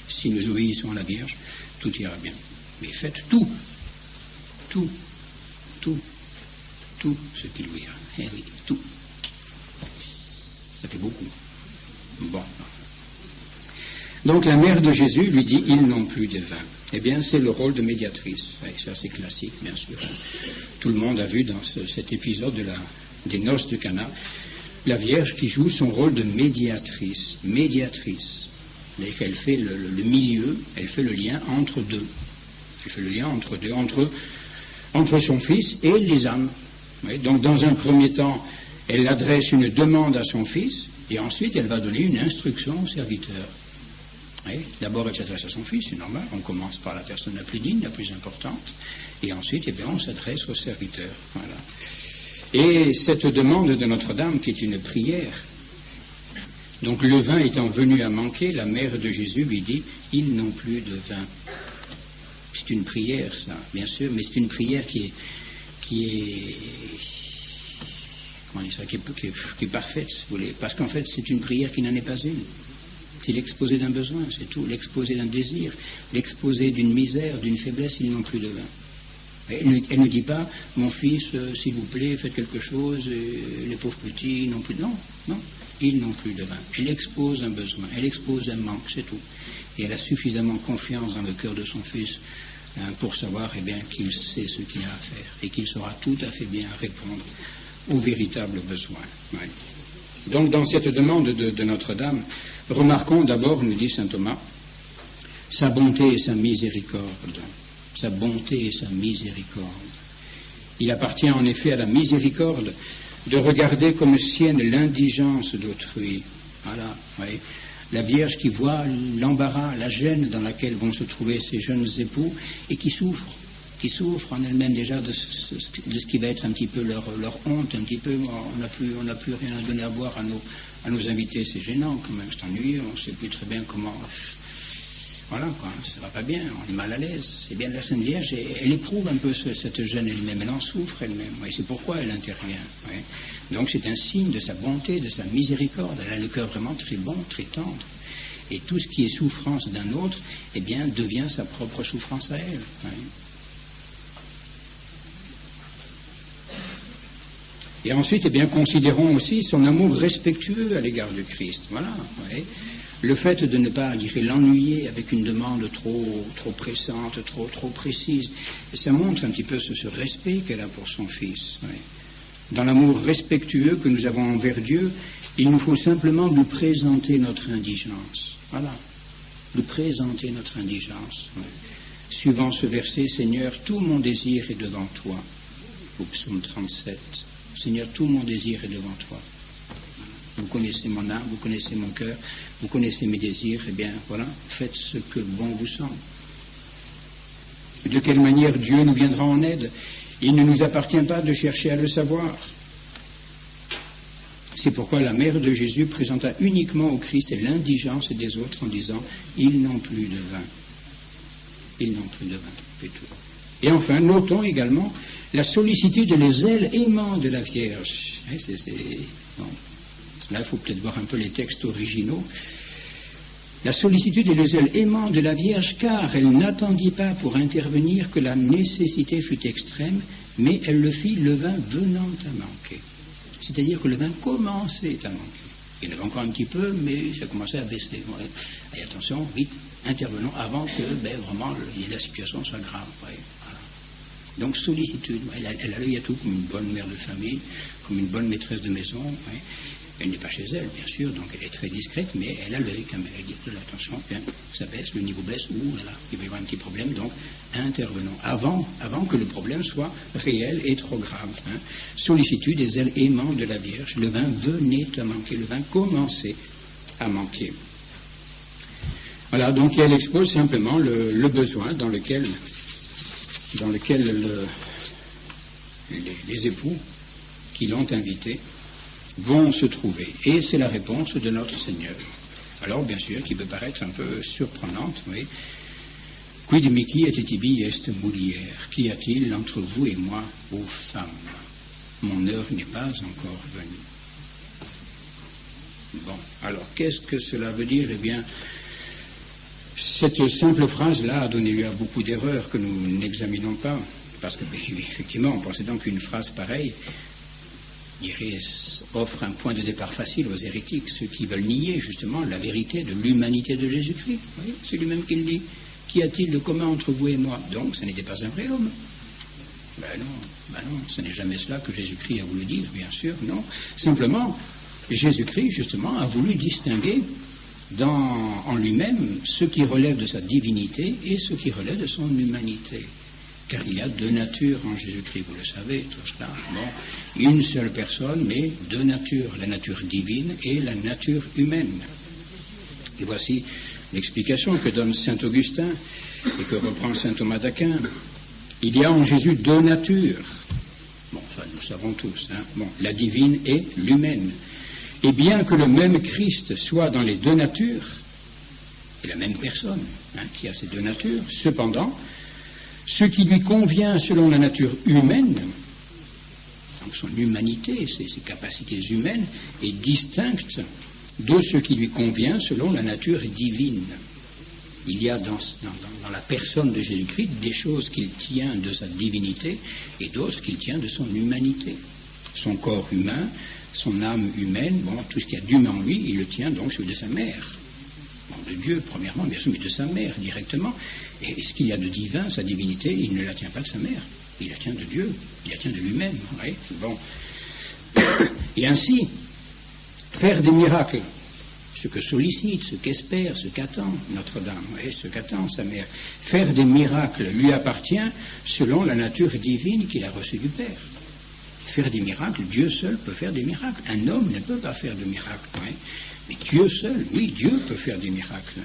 S1: Si nous obéissons à la Vierge, tout ira bien. Mais faites tout ce qu'il vous dira. Eh oui, tout. Ça fait beaucoup. Bon. Donc la mère de Jésus lui dit, ils n'ont plus de vin. Eh bien, c'est le rôle de médiatrice. Et ça, c'est classique, bien sûr. Tout le monde a vu dans cet épisode des noces de Cana, la Vierge qui joue son rôle de médiatrice. Médiatrice. Elle fait le milieu, elle fait le lien entre deux. Elle fait le lien entre son fils et les âmes. Oui, donc, dans un premier temps, elle adresse une demande à son fils, et ensuite, elle va donner une instruction au serviteur. Oui, d'abord, elle s'adresse à son fils, c'est normal. On commence par la personne la plus digne, la plus importante, et ensuite, eh bien, on s'adresse au serviteur. Voilà. Et cette demande de Notre-Dame, qui est une prière, donc le vin étant venu à manquer, la mère de Jésus lui dit, ils n'ont plus de vin. C'est une prière, ça, bien sûr, mais c'est une prière qui est parfaite, si vous voulez, parce qu'en fait, c'est une prière qui n'en est pas une. C'est l'exposé d'un besoin, c'est tout. L'exposé d'un désir, l'exposé d'une misère, d'une faiblesse, ils n'ont plus de vin. Elle ne dit pas, mon fils, s'il vous plaît, faites quelque chose, les pauvres petits n'ont plus de... Non, non, ils n'ont plus de vin. Elle expose un besoin, elle expose un manque, c'est tout. Et elle a suffisamment confiance dans le cœur de son fils pour savoir qu'il sait ce qu'il a à faire et qu'il saura tout à fait bien répondre aux véritables besoins. Ouais. Donc, dans cette demande de Notre-Dame, remarquons d'abord, nous dit saint Thomas, sa bonté et sa miséricorde. Sa bonté et sa miséricorde. Il appartient en effet à la miséricorde de regarder comme sienne l'indigence d'autrui. Voilà, oui. La Vierge qui voit l'embarras, la gêne dans laquelle vont se trouver ces jeunes époux et qui souffre en elle-même déjà de ce qui va être un petit peu leur honte, un petit peu, on n'a plus rien à donner à boire à nos invités, c'est gênant quand même, c'est ennuyeux, on ne sait plus très bien comment... Voilà, quoi, ça va pas bien, on est mal à l'aise. C'est bien la Sainte Vierge, elle éprouve un peu cette gêne elle-même, elle en souffre elle-même, oui, c'est pourquoi elle intervient. Oui. Donc c'est un signe de sa bonté, de sa miséricorde, elle a le cœur vraiment très bon, très tendre. Et tout ce qui est souffrance d'un autre, devient sa propre souffrance à elle. Oui. Et ensuite, considérons aussi son amour respectueux à l'égard du Christ. Voilà, oui. Le fait de ne pas, l'ennuyer avec une demande trop pressante, trop précise, ça montre un petit peu ce respect qu'elle a pour son Fils. Oui. Dans l'amour respectueux que nous avons envers Dieu, il nous faut simplement lui présenter notre indigence. Voilà, lui présenter notre indigence. Oui. Suivant ce verset, Seigneur, tout mon désir est devant toi. Au psaume 37. Seigneur, tout mon désir est devant toi. Vous connaissez mon âme, vous connaissez mon cœur, vous connaissez mes désirs, voilà, faites ce que bon vous semble. De quelle manière Dieu nous viendra en aide? Il ne nous appartient pas de chercher à le savoir. C'est pourquoi la mère de Jésus présenta uniquement au Christ l'indigence des autres en disant « Ils n'ont plus de vin. Ils n'ont plus de vin. » Et tout. Et enfin, notons également la sollicitude des zèles aimants de la Vierge. Bon. Là, il faut peut-être voir un peu les textes originaux. La sollicitude et le zèle aimant de la Vierge, car elle n'attendit pas pour intervenir que la nécessité fût extrême, mais elle le fit le vin venant à manquer. C'est-à-dire que le vin commençait à manquer. Il y en avait encore un petit peu, mais ça commençait à baisser. Ouais. Et attention, vite, intervenons avant que vraiment la situation soit grave. Ouais. Voilà. Donc sollicitude, elle a l'œil à tout, comme une bonne mère de famille, comme une bonne maîtresse de maison. Ouais. Elle n'est pas chez elle, bien sûr, donc elle est très discrète, mais elle a l'œil quand même. Elle dit, attention, ça baisse, le niveau baisse, là, il va y avoir un petit problème, donc intervenons. Avant que le problème soit réel et trop grave. Hein. Sollicitude des zèles aimants de la Vierge. Le vin venait à manquer, le vin commençait à manquer. Voilà, donc elle expose simplement le besoin dans lequel les époux qui l'ont invité vont se trouver. Et c'est la réponse de notre Seigneur. Alors, bien sûr, qui peut paraître un peu surprenante, oui. Quid mihi et tibi est mulier? Qu'y a-t-il entre vous et moi, ô femmes? Mon heure n'est pas encore venue. Bon, alors, qu'est-ce que cela veut dire? Cette simple phrase-là a donné lieu à beaucoup d'erreurs que nous n'examinons pas, parce que, effectivement, on pensait donc qu'une phrase pareille offre un point de départ facile aux hérétiques, ceux qui veulent nier justement la vérité de l'humanité de Jésus-Christ. Oui, c'est lui-même qui le dit. Qu'y a-t-il de commun entre vous et moi? Donc, ce n'était pas un vrai homme. Non, ce n'est jamais cela que Jésus-Christ a voulu dire, bien sûr, non. Simplement, Jésus-Christ, justement, a voulu distinguer en lui-même ce qui relève de sa divinité et ce qui relève de son humanité. Car il y a deux natures en Jésus-Christ, vous le savez, tout cela. Bon, une seule personne, mais deux natures, la nature divine et la nature humaine. Et voici l'explication que donne saint Augustin et que reprend saint Thomas d'Aquin. Il y a en Jésus deux natures. Bon, ça nous savons tous, hein. Bon, la divine et l'humaine. Et bien que le même Christ soit dans les deux natures, c'est la même personne qui a ces deux natures, cependant, ce qui lui convient selon la nature humaine, donc son humanité, ses capacités humaines, est distincte de ce qui lui convient selon la nature divine. Il y a dans la personne de Jésus-Christ des choses qu'il tient de sa divinité et d'autres qu'il tient de son humanité. Son corps humain, son âme humaine, bon, tout ce qu'il y a d'humain en lui, il le tient donc celui de sa mère. Bon, de Dieu, premièrement, bien sûr, mais de sa mère directement. Et ce qu'il y a de divin, sa divinité, il ne la tient pas de sa mère. Il la tient de Dieu, il la tient de lui-même. Oui, bon. Et ainsi, faire des miracles, ce que sollicite, ce qu'espère, ce qu'attend Notre-Dame, et ce qu'attend sa mère. Faire des miracles lui appartient selon la nature divine qu'il a reçue du Père. Faire des miracles, Dieu seul peut faire des miracles. Un homme ne peut pas faire de miracles, hein. Mais Dieu seul, oui, Dieu peut faire des miracles.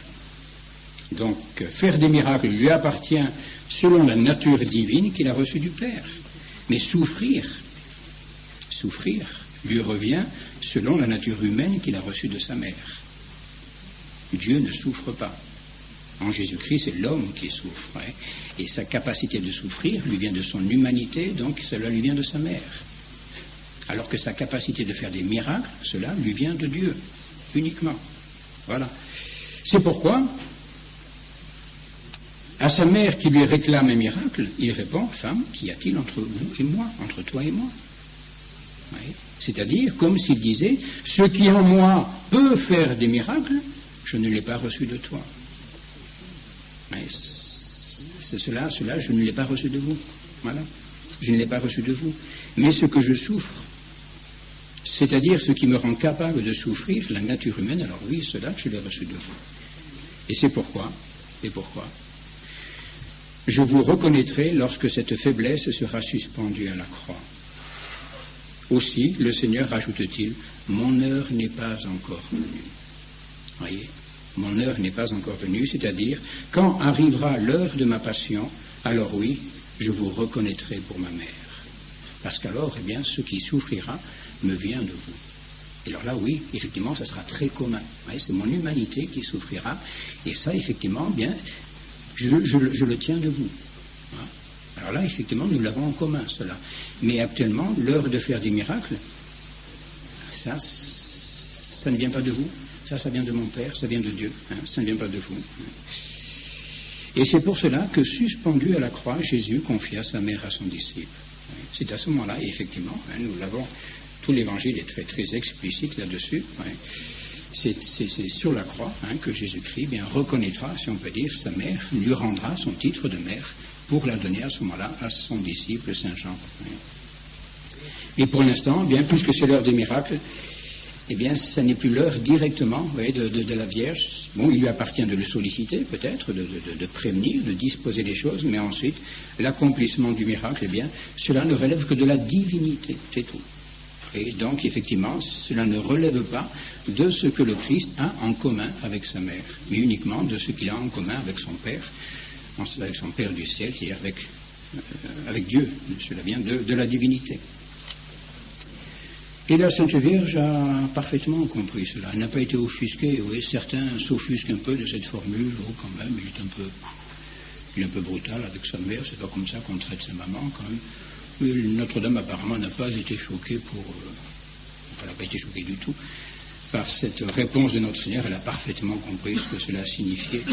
S1: Donc, faire des miracles lui appartient selon la nature divine qu'il a reçue du Père. Mais souffrir lui revient selon la nature humaine qu'il a reçue de sa mère. Dieu ne souffre pas. En Jésus-Christ, c'est l'homme qui souffre. Hein. Et sa capacité de souffrir lui vient de son humanité, donc cela lui vient de sa mère. Alors que sa capacité de faire des miracles, cela lui vient de Dieu, uniquement. Voilà. C'est pourquoi, à sa mère qui lui réclame un miracle, il répond, femme, qu'y a-t-il entre vous et moi, entre toi et moi? Oui. C'est-à-dire, comme s'il disait, ce qui en moi peut faire des miracles, je ne l'ai pas reçu de toi. Oui. C'est cela, je ne l'ai pas reçu de vous. Voilà. Je ne l'ai pas reçu de vous. Mais ce que je souffre, c'est-à-dire ce qui me rend capable de souffrir, la nature humaine, alors oui, cela, je l'ai reçu de vous. Et c'est pourquoi, je vous reconnaîtrai lorsque cette faiblesse sera suspendue à la croix. Aussi, le Seigneur, ajoute-t-il, mon heure n'est pas encore venue. Voyez, mon heure n'est pas encore venue, c'est-à-dire, quand arrivera l'heure de ma passion, alors oui, je vous reconnaîtrai pour ma mère. Parce qu'alors, eh bien, ce qui souffrira me vient de vous. Et alors là, oui, effectivement, ça sera très commun. Voyez, c'est mon humanité qui souffrira, et ça, effectivement, bien, je le tiens de vous. Alors là, effectivement, nous l'avons en commun, cela. Mais actuellement, l'heure de faire des miracles, ça ne vient pas de vous. Ça vient de mon Père, ça vient de Dieu. Hein, ça ne vient pas de vous. Et c'est pour cela que, suspendu à la croix, Jésus confia sa mère à son disciple. C'est à ce moment-là, et effectivement, hein, nous l'avons, tout l'évangile est très, très explicite là-dessus. Ouais. C'est sur la croix hein, que Jésus-Christ bien reconnaîtra, si on peut dire, sa mère, lui rendra son titre de mère pour la donner à ce moment-là à son disciple Saint Jean. Et pour l'instant, bien puisque c'est l'heure des miracles, eh bien, ça n'est plus l'heure directement voyez, de la Vierge. Bon, il lui appartient de le solliciter, peut-être, de prévenir, de disposer les choses, mais ensuite, l'accomplissement du miracle, eh bien, cela ne relève que de la divinité, c'est tout. Et donc, effectivement, cela ne relève pas de ce que le Christ a en commun avec sa mère, mais uniquement de ce qu'il a en commun avec son Père, avec son Père du ciel, c'est-à-dire avec Dieu. Cela vient de la divinité. Et la Sainte Vierge a parfaitement compris cela. Elle n'a pas été offusquée. Oui, certains s'offusquent un peu de cette formule. Oh, quand même, il est un peu brutal avec sa mère. C'est pas comme ça qu'on traite sa maman, quand même. Mais Notre-Dame, apparemment, n'a pas été choquée elle n'a pas été choquée du tout par cette réponse de notre Seigneur. Elle a parfaitement compris ce que cela signifiait.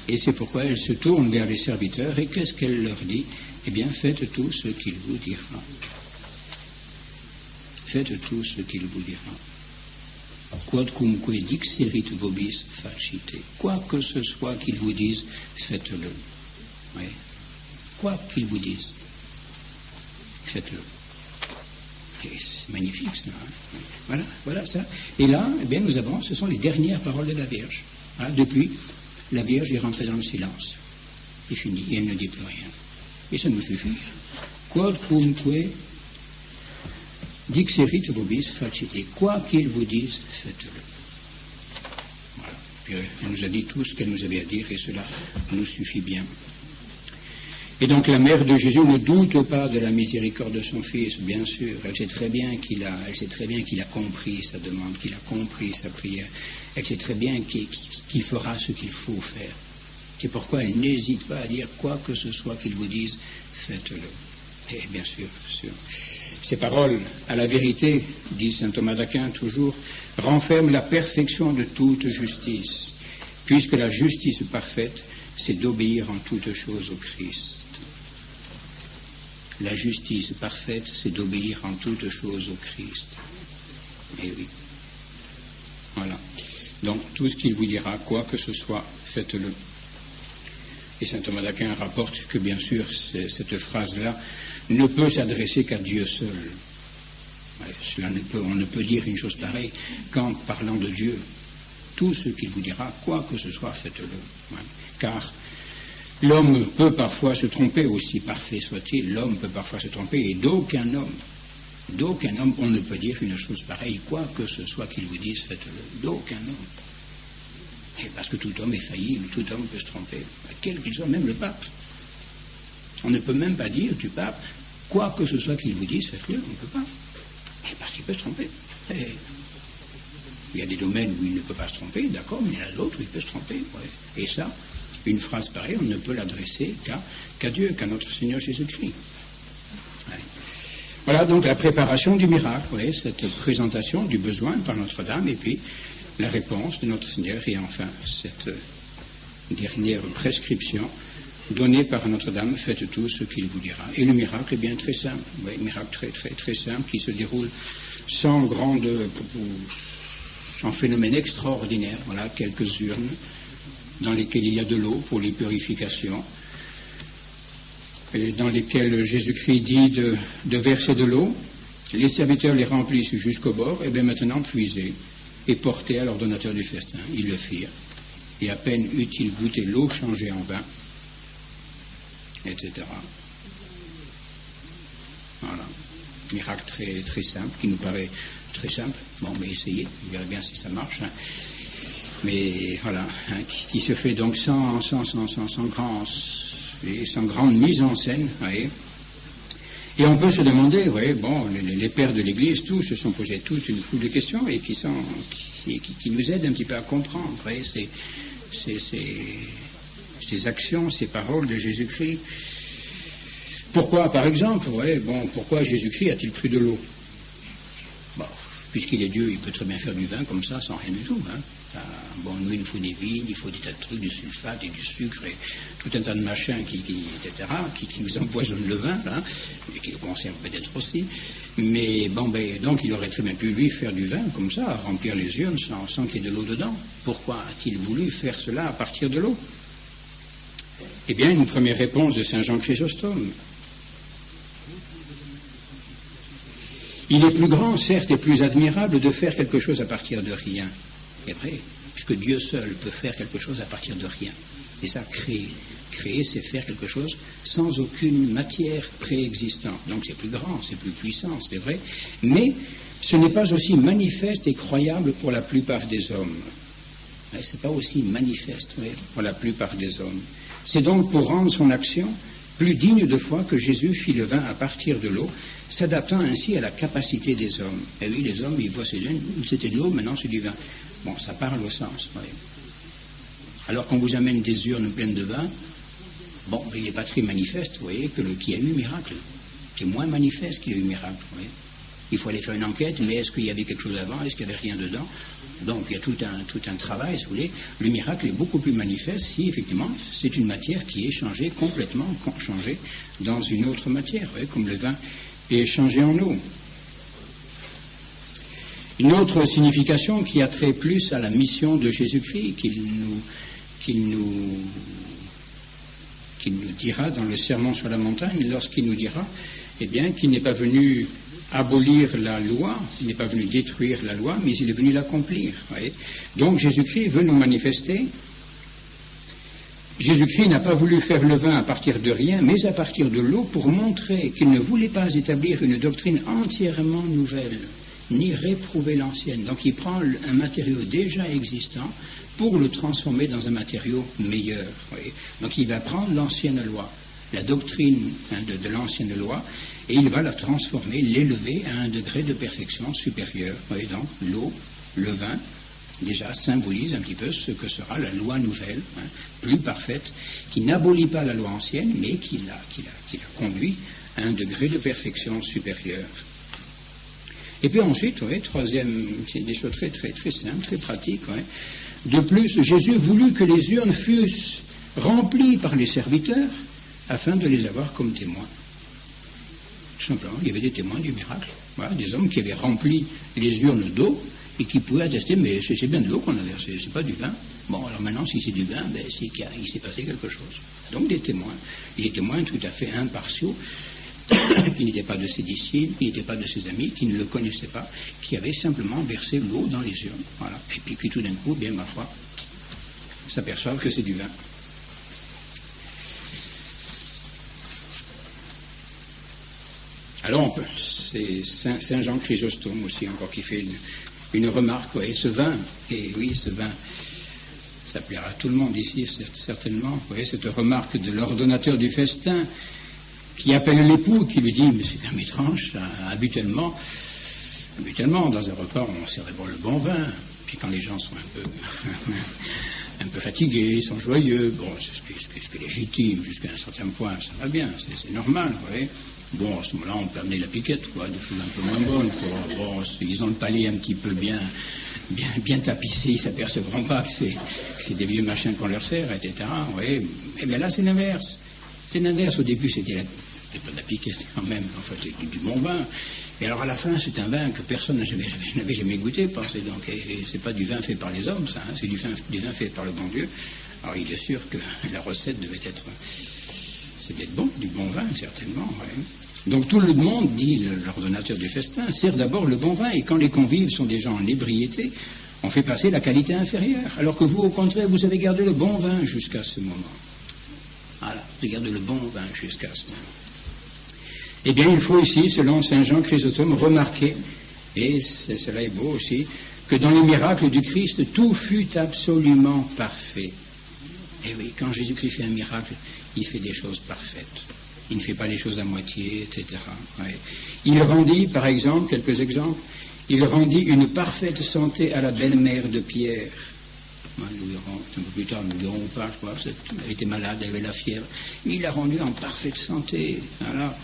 S1: Et c'est pourquoi elle se tourne vers les serviteurs. Et qu'est-ce qu'elle leur dit? Eh bien, faites tout ce qu'il vous dira. Faites tout ce qu'il vous dira. Quodcumque dixerit vobis facite. Quoi que ce soit qu'il vous dise, faites-le. Oui. Quoi qu'il vous dise, faites-le. Et c'est magnifique, ça. Hein. Voilà ça. Et là, eh bien, ce sont les dernières paroles de la Vierge. Voilà, depuis, la Vierge est rentrée dans le silence. C'est fini. Et elle ne dit plus rien. Et ça nous suffit. Quodcumque dixerit vobis facite. Quoi qu'il vous dise, faites-le. Voilà. Puis elle nous a dit tout ce qu'elle nous avait à dire et cela nous suffit bien. Et donc la mère de Jésus ne doute pas de la miséricorde de son Fils, bien sûr. Elle sait très bien qu'il a compris sa demande, qu'il a compris sa prière. Elle sait très bien qu'il fera ce qu'il faut faire. C'est pourquoi elle n'hésite pas à dire quoi que ce soit qu'il vous dise, faites-le. Et bien sûr, Ces paroles, à la vérité, dit saint Thomas d'Aquin toujours, renferment la perfection de toute justice, puisque la justice parfaite, c'est d'obéir en toutes choses au Christ. La justice parfaite, c'est d'obéir en toutes choses au Christ. Eh oui. Voilà. Donc, tout ce qu'il vous dira, quoi que ce soit, faites-le. Et saint Thomas d'Aquin rapporte que, bien sûr, cette phrase-là ne peut s'adresser qu'à Dieu seul. Ouais, on ne peut dire une chose pareille qu'en parlant de Dieu. Tout ce qu'il vous dira, quoi que ce soit, faites-le. Ouais. Car l'homme peut parfois se tromper, aussi parfait soit-il, l'homme peut parfois se tromper, et d'aucun homme, on ne peut dire une chose pareille, quoi que ce soit qu'il vous dise, faites-le. D'aucun homme. Et parce que tout homme est faillible, tout homme peut se tromper, quel qu'il soit, même le pape. On ne peut même pas dire du pape, quoi que ce soit qu'il vous dise, faites-le, on ne peut pas. Et parce qu'il peut se tromper. Et il y a des domaines où il ne peut pas se tromper, d'accord, mais il y en a d'autres où il peut se tromper. Ouais. Et ça, une phrase pareille, on ne peut l'adresser qu'à Dieu, qu'à notre Seigneur Jésus-Christ. Ouais. Voilà donc la préparation du miracle, ouais, cette présentation du besoin par Notre-Dame, et puis la réponse de notre Seigneur, et enfin cette dernière prescription donnée par Notre-Dame, faites tout ce qu'il vous dira. Et le miracle est bien très simple, ouais, un miracle très très très simple qui se déroule sans phénomène extraordinaire. Voilà, quelques urnes dans lesquelles il y a de l'eau pour les purifications, et dans lesquelles Jésus-Christ dit de verser de l'eau. Les serviteurs les remplissent jusqu'au bord, et bien maintenant puisez et portez à l'ordonnateur du festin. Ils le firent, et à peine eut-il goûté l'eau changée en vin, etc. Voilà. Miracle très, très simple, qui nous paraît très simple. Bon, mais essayez, vous verrez bien si ça marche. Hein. Mais voilà, hein, qui se fait donc sans grande mise en scène. Voyez. Et on peut se demander, vous voyez, bon, les pères de l'Église, tous se sont posés toute une foule de questions et qui nous aident un petit peu à comprendre, vous voyez, ces actions, ces paroles de Jésus-Christ. Pourquoi, par exemple, ouais, bon, pourquoi Jésus-Christ a-t-il pris de l'eau? Bon, puisqu'il est Dieu, il peut très bien faire du vin comme ça, sans rien du tout. Hein. Bon, nous, il nous faut des vignes, il faut des tas de trucs, du sulfate et du sucre et tout un tas de machins etc., qui nous empoisonnent le vin, là, et qui le conservent peut-être aussi. Mais bon, donc il aurait très bien pu, lui, faire du vin comme ça, remplir les urnes sans qu'il y ait de l'eau dedans. Pourquoi a-t-il voulu faire cela à partir de l'eau? Eh bien, une première réponse de saint Jean Chrysostome. Il est plus grand, certes, et plus admirable de faire quelque chose à partir de rien. C'est vrai, puisque Dieu seul peut faire quelque chose à partir de rien. Et ça, créer. Créer, c'est faire quelque chose sans aucune matière préexistante. Donc c'est plus grand, c'est plus puissant, c'est vrai. Mais ce n'est pas aussi manifeste et croyable pour la plupart des hommes. C'est pas aussi manifeste, oui, pour la plupart des hommes. C'est donc pour rendre son action plus digne de foi que Jésus fit le vin à partir de l'eau, s'adaptant ainsi à la capacité des hommes. Et oui, les hommes, ils voient ces urnes, c'était de l'eau, maintenant c'est du vin. Bon, ça parle au sens, oui. Alors qu'on vous amène des urnes pleines de vin, bon, il n'est pas très manifeste, vous voyez, qu'il y a eu miracle. C'est moins manifeste qu'il y a eu miracle, vous voyez. Il faut aller faire une enquête, mais est-ce qu'il y avait quelque chose avant, est-ce qu'il n'y avait rien dedans? Donc il y a tout un travail, si vous voulez. Le miracle est beaucoup plus manifeste si, effectivement, c'est une matière qui est changée, complètement changée dans une autre matière, vous voyez, comme le vin est changé en eau. Une autre signification qui a trait plus à la mission de Jésus-Christ, qu'il nous dira dans le Sermon sur la montagne, lorsqu'il nous dira, eh bien, qu'il n'est pas venu abolir la loi, il n'est pas venu détruire la loi, mais il est venu l'accomplir. Voyez. Donc Jésus-Christ veut nous manifester. Jésus-Christ n'a pas voulu faire le vin à partir de rien, mais à partir de l'eau pour montrer qu'il ne voulait pas établir une doctrine entièrement nouvelle, ni réprouver l'ancienne. Donc il prend un matériau déjà existant pour le transformer dans un matériau meilleur. Voyez. Donc il va prendre l'ancienne loi, la doctrine de l'ancienne loi, et il va la transformer, l'élever à un degré de perfection supérieur. Voyez donc, l'eau, le vin, déjà symbolise un petit peu ce que sera la loi nouvelle, plus parfaite, qui n'abolit pas la loi ancienne, mais qui la conduit à un degré de perfection supérieur. Et puis ensuite, troisième, c'est des choses très, très, très simples, très pratiques. De plus, Jésus voulut que les urnes fussent remplies par les serviteurs afin de les avoir comme témoins. Tout simplement, il y avait des témoins du miracle. Voilà, des hommes qui avaient rempli les urnes d'eau et qui pouvaient attester, mais c'est bien de l'eau qu'on a versé, c'est pas du vin. Bon, alors maintenant, si c'est du vin, c'est qu'il s'est passé quelque chose. Donc des témoins. Et des témoins tout à fait impartiaux, qui n'étaient pas de ses disciples, qui n'étaient pas de ses amis, qui ne le connaissaient pas, qui avaient simplement versé l'eau dans les urnes. Voilà. Et puis qui tout d'un coup, bien ma foi, s'aperçoivent que c'est du vin. Alors, c'est Saint Jean Chrysostome aussi encore qui fait une remarque. Et ce vin, ça plaira à tout le monde ici, certainement. Vous voyez, cette remarque de l'ordonnateur du festin qui appelle l'époux, qui lui dit, mais c'est quand même étrange, habituellement, dans un repas, on sert d'abord le bon vin, puis quand les gens sont un peu fatigués, ils sont joyeux, bon, c'est ce qui est légitime, jusqu'à un certain point, ça va bien, c'est normal, vous voyez. Bon, à ce moment-là, on peut amener la piquette, des choses un peu moins bonnes, quoi. Bon, ils ont le palais un petit peu bien tapissé, ils ne s'apercevront pas que c'est des vieux machins qu'on leur sert, etc. Ouais. Et bien là, c'est l'inverse. C'est l'inverse. Au début, c'était pas de la piquette quand même, enfin, c'était du bon vin. Et alors à la fin, c'est un vin que personne n'avait jamais goûté, pensez donc. Et c'est pas du vin fait par les hommes, ça, c'est du vin fait par le bon Dieu. Alors il est sûr que la recette devait être... C'était bon, du bon vin, certainement. Ouais. Donc tout le monde, dit l'ordonnateur du festin, sert d'abord le bon vin. Et quand les convives sont des gens en ébriété, on fait passer la qualité inférieure. Alors que vous, au contraire, vous avez gardé le bon vin jusqu'à ce moment. Voilà, vous avez gardé le bon vin jusqu'à ce moment. Eh bien, il faut ici, selon Saint Jean Chrysostome, remarquer, et cela est beau aussi, que dans les miracles du Christ, tout fut absolument parfait. Et oui, quand Jésus-Christ fait un miracle, il fait des choses parfaites. Il ne fait pas les choses à moitié, etc. Ouais. Il rendit, par exemple, quelques exemples, il rendit une parfaite santé à la belle-mère de Pierre. Un peu plus tard, nous ne verrons pas, je crois, elle était malade, elle avait la fièvre. Il l'a rendue en parfaite santé, voilà.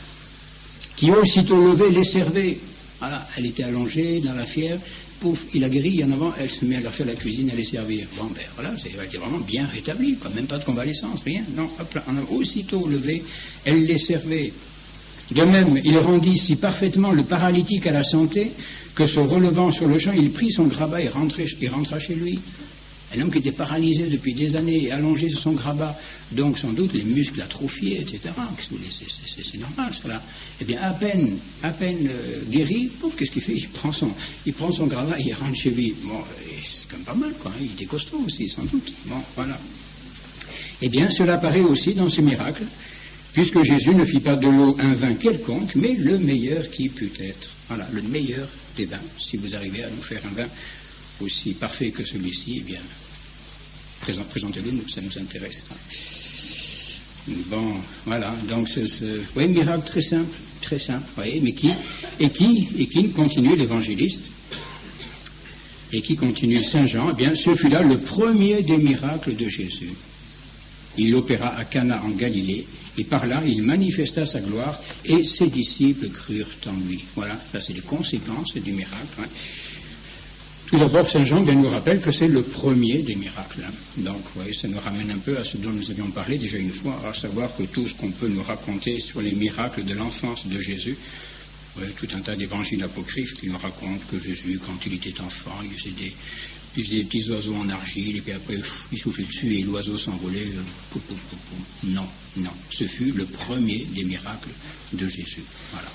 S1: Qui aussitôt levée les servait. Voilà, elle était allongée dans la fièvre, pouf, il a guéri, en avant, elle se met à leur faire la cuisine, à les servir. Bon, ben voilà, elle était vraiment bien rétablie, quoi, même pas de convalescence, rien. Non, hop là, aussitôt levée, elle les servait. De même, il rendit si parfaitement le paralytique à la santé que se relevant sur le champ, il prit son grabat et rentra chez lui. Un homme qui était paralysé depuis des années, allongé sur son grabat, donc sans doute les muscles atrophiés, etc. C'est normal, cela. Eh bien, à peine guéri, pouf, qu'est-ce qu'il fait? Il prend son grabat et il rentre chez lui. Bon, c'est quand même pas mal, quoi. Il était costaud aussi, sans doute. Bon, voilà. Eh bien, cela apparaît aussi dans ce miracle, puisque Jésus ne fit pas de l'eau un vin quelconque, mais le meilleur qui put être. Voilà, le meilleur des vins. Si vous arrivez à nous faire un vin aussi parfait que celui-ci, eh bien, présentez-le, ça nous intéresse. Bon, voilà, donc oui, miracle très simple, voyez, mais qui continue l'évangéliste, et qui continue Saint Jean, eh bien, ce fut là le premier des miracles de Jésus. Il l'opéra à Cana en Galilée, et par là, il manifesta sa gloire, et ses disciples crurent en lui. Voilà, ça c'est les conséquences du miracle. Hein. Tout d'abord, Saint Jean nous rappelle que c'est le premier des miracles. Donc, oui, ça nous ramène un peu à ce dont nous avions parlé déjà une fois, à savoir que tout ce qu'on peut nous raconter sur les miracles de l'enfance de Jésus, tout un tas d'évangiles apocryphes qui nous racontent que Jésus, quand il était enfant, il faisait des petits oiseaux en argile, et puis après, il soufflait dessus et l'oiseau s'envolait. Non, ce fut le premier des miracles de Jésus. Voilà.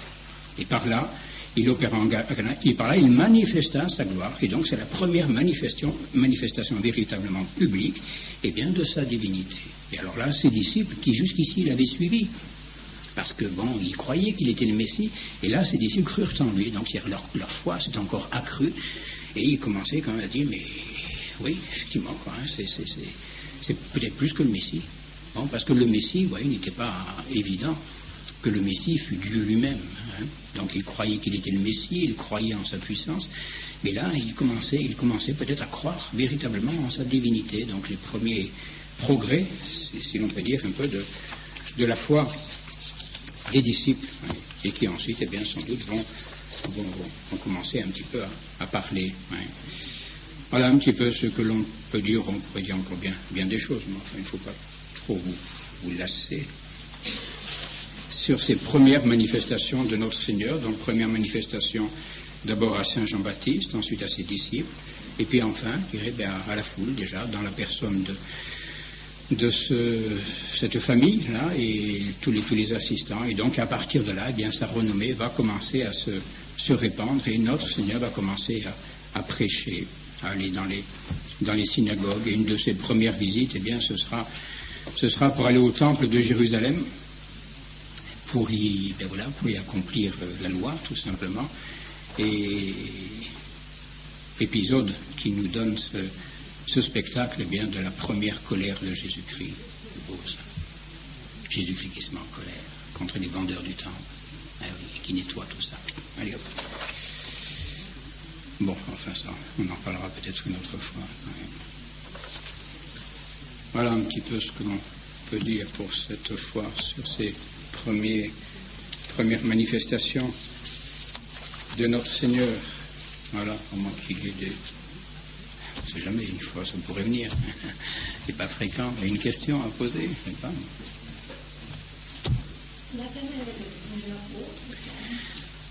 S1: Et par là, il opéra en Cana, et par là, il manifesta sa gloire. Et donc, c'est la première manifestation véritablement publique, et bien, de sa divinité. Et alors là, ses disciples, qui jusqu'ici l'avaient suivi, parce que, bon, ils croyaient qu'il était le Messie, et là, ses disciples crurent en lui. Donc, leur foi s'est encore accrue, et ils commençaient quand même à dire, mais oui, effectivement, quoi, hein, c'est peut-être plus que le Messie. Bon, parce que le Messie, il n'était pas évident que le Messie fût Dieu lui-même. Hein. Donc il croyait qu'il était le Messie, il croyait en sa puissance, mais là il commençait peut-être à croire véritablement en sa divinité. Donc les premiers progrès, si l'on peut dire un peu, de la foi des disciples, hein, et qui ensuite, eh bien, sans doute, vont commencer un petit peu à parler. Hein. Voilà un petit peu ce que l'on peut dire. On pourrait dire encore bien des choses, mais enfin, il ne faut pas trop vous lasser sur ces premières manifestations de notre Seigneur. Donc, première manifestation d'abord à Saint Jean-Baptiste, ensuite à ses disciples, et puis enfin, je dirais, à la foule déjà, dans la personne de cette famille-là et tous les assistants. Et donc, à partir de là, eh bien, sa renommée va commencer à se répandre et notre Seigneur va commencer à prêcher, à aller dans les synagogues. Et une de ses premières visites, eh bien, ce sera pour aller au temple de Jérusalem, pour y accomplir la loi, tout simplement. Et épisode qui nous donne ce spectacle, eh bien, de la première colère de Jésus-Christ. C'est beau, ça. Jésus-Christ qui se met en colère contre les vendeurs du temple, et qui nettoie tout ça. Allez hop. Bon, enfin ça, on en parlera peut-être une autre fois. Voilà un petit peu ce que l'on peut dire pour cette fois sur ces premières manifestations de notre Seigneur. Voilà, au moins qu'il y ait des... On ne sait jamais, une fois ça pourrait venir. C'est pas fréquent. Il y a une question à poser, je ne sais pas.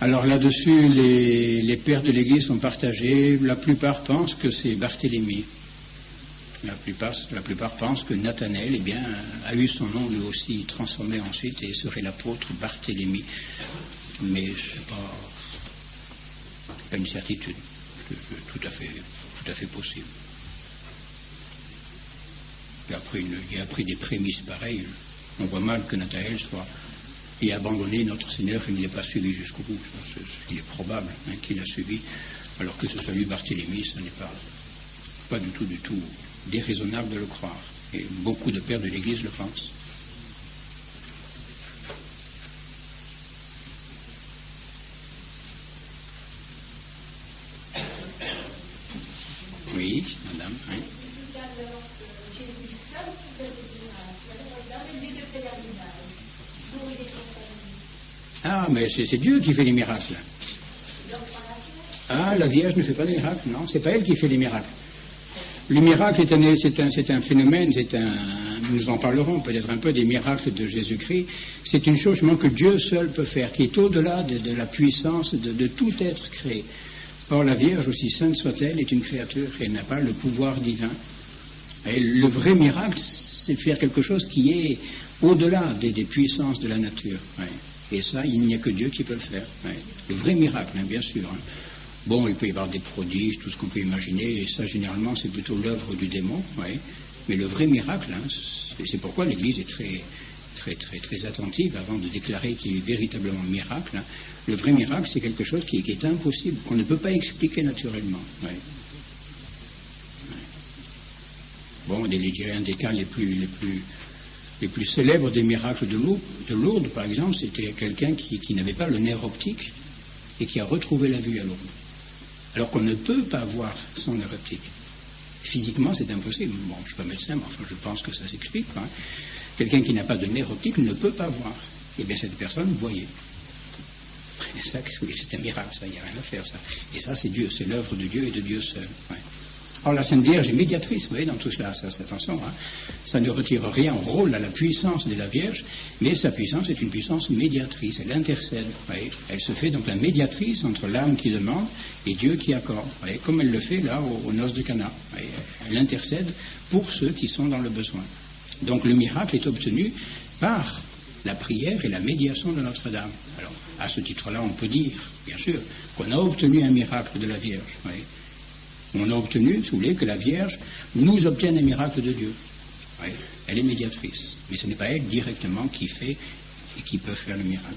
S1: Alors là-dessus, les pères de l'Église sont partagés. La plupart pensent que c'est Barthélemy. La plupart pensent que Nathanaël, eh bien, a eu son nom lui aussi transformé ensuite et serait l'apôtre Barthélemy. Mais c'est pas une certitude. C'est tout à fait possible. Il a pris des prémices pareilles. On voit mal que Nathanaël ait abandonné notre Seigneur et ne l'ait pas suivi jusqu'au bout. Il est probable qu'il a suivi, alors que ce soit lui Barthélemy, ce n'est pas du tout déraisonnable de le croire. Et beaucoup de pères de l'Église le pensent. Oui, madame. Oui. Ah, mais c'est Dieu qui fait les miracles. Ah, la Vierge ne fait pas de miracles, non, c'est pas elle qui fait les miracles. Le miracle c'est un phénomène, nous en parlerons peut-être un peu des miracles de Jésus-Christ. C'est une chose que Dieu seul peut faire, qui est au-delà de la puissance de tout être créé. Or, la Vierge, aussi sainte soit-elle, est une créature et elle n'a pas le pouvoir divin. Et le vrai miracle, c'est faire quelque chose qui est au-delà des puissances de la nature. Ouais. Et ça, il n'y a que Dieu qui peut le faire. Ouais. Le vrai miracle, bien sûr. Bon, il peut y avoir des prodiges, tout ce qu'on peut imaginer, et ça, généralement, c'est plutôt l'œuvre du démon. Ouais. Mais le vrai miracle, c'est pourquoi l'Église est très attentive avant de déclarer qu'il y a véritablement un miracle. Le vrai miracle, c'est quelque chose qui est impossible, qu'on ne peut pas expliquer naturellement. Ouais. Bon, je dirais un des cas les plus célèbres des miracles de Lourdes, par exemple, c'était quelqu'un qui n'avait pas le nerf optique et qui a retrouvé la vue à Lourdes. Alors qu'on ne peut pas voir sans nerf optique. Physiquement, c'est impossible. Bon, je ne suis pas médecin, mais enfin, je pense que ça s'explique. Quelqu'un qui n'a pas de nerf optique ne peut pas voir. Eh bien, cette personne voyait. Et ça, c'est un miracle, ça, il n'y a rien à faire, ça. Et ça, c'est Dieu, c'est l'œuvre de Dieu et de Dieu seul. Ouais. Alors, la Sainte Vierge est médiatrice, vous voyez, dans tout cela, ça, attention, ça ne retire rien au rôle, à la puissance de la Vierge, mais sa puissance est une puissance médiatrice, elle intercède, vous voyez. Elle se fait donc la médiatrice entre l'âme qui demande et Dieu qui accorde, vous voyez, comme elle le fait là aux noces de Cana. Vous voyez. Elle intercède pour ceux qui sont dans le besoin. Donc le miracle est obtenu par la prière et la médiation de Notre-Dame. Alors, à ce titre-là, on peut dire, bien sûr, qu'on a obtenu un miracle de la Vierge. Vous voyez. On a obtenu, si vous voulez, que la Vierge nous obtienne un miracle de Dieu. Oui, elle est médiatrice, mais ce n'est pas elle directement qui fait et qui peut faire le miracle.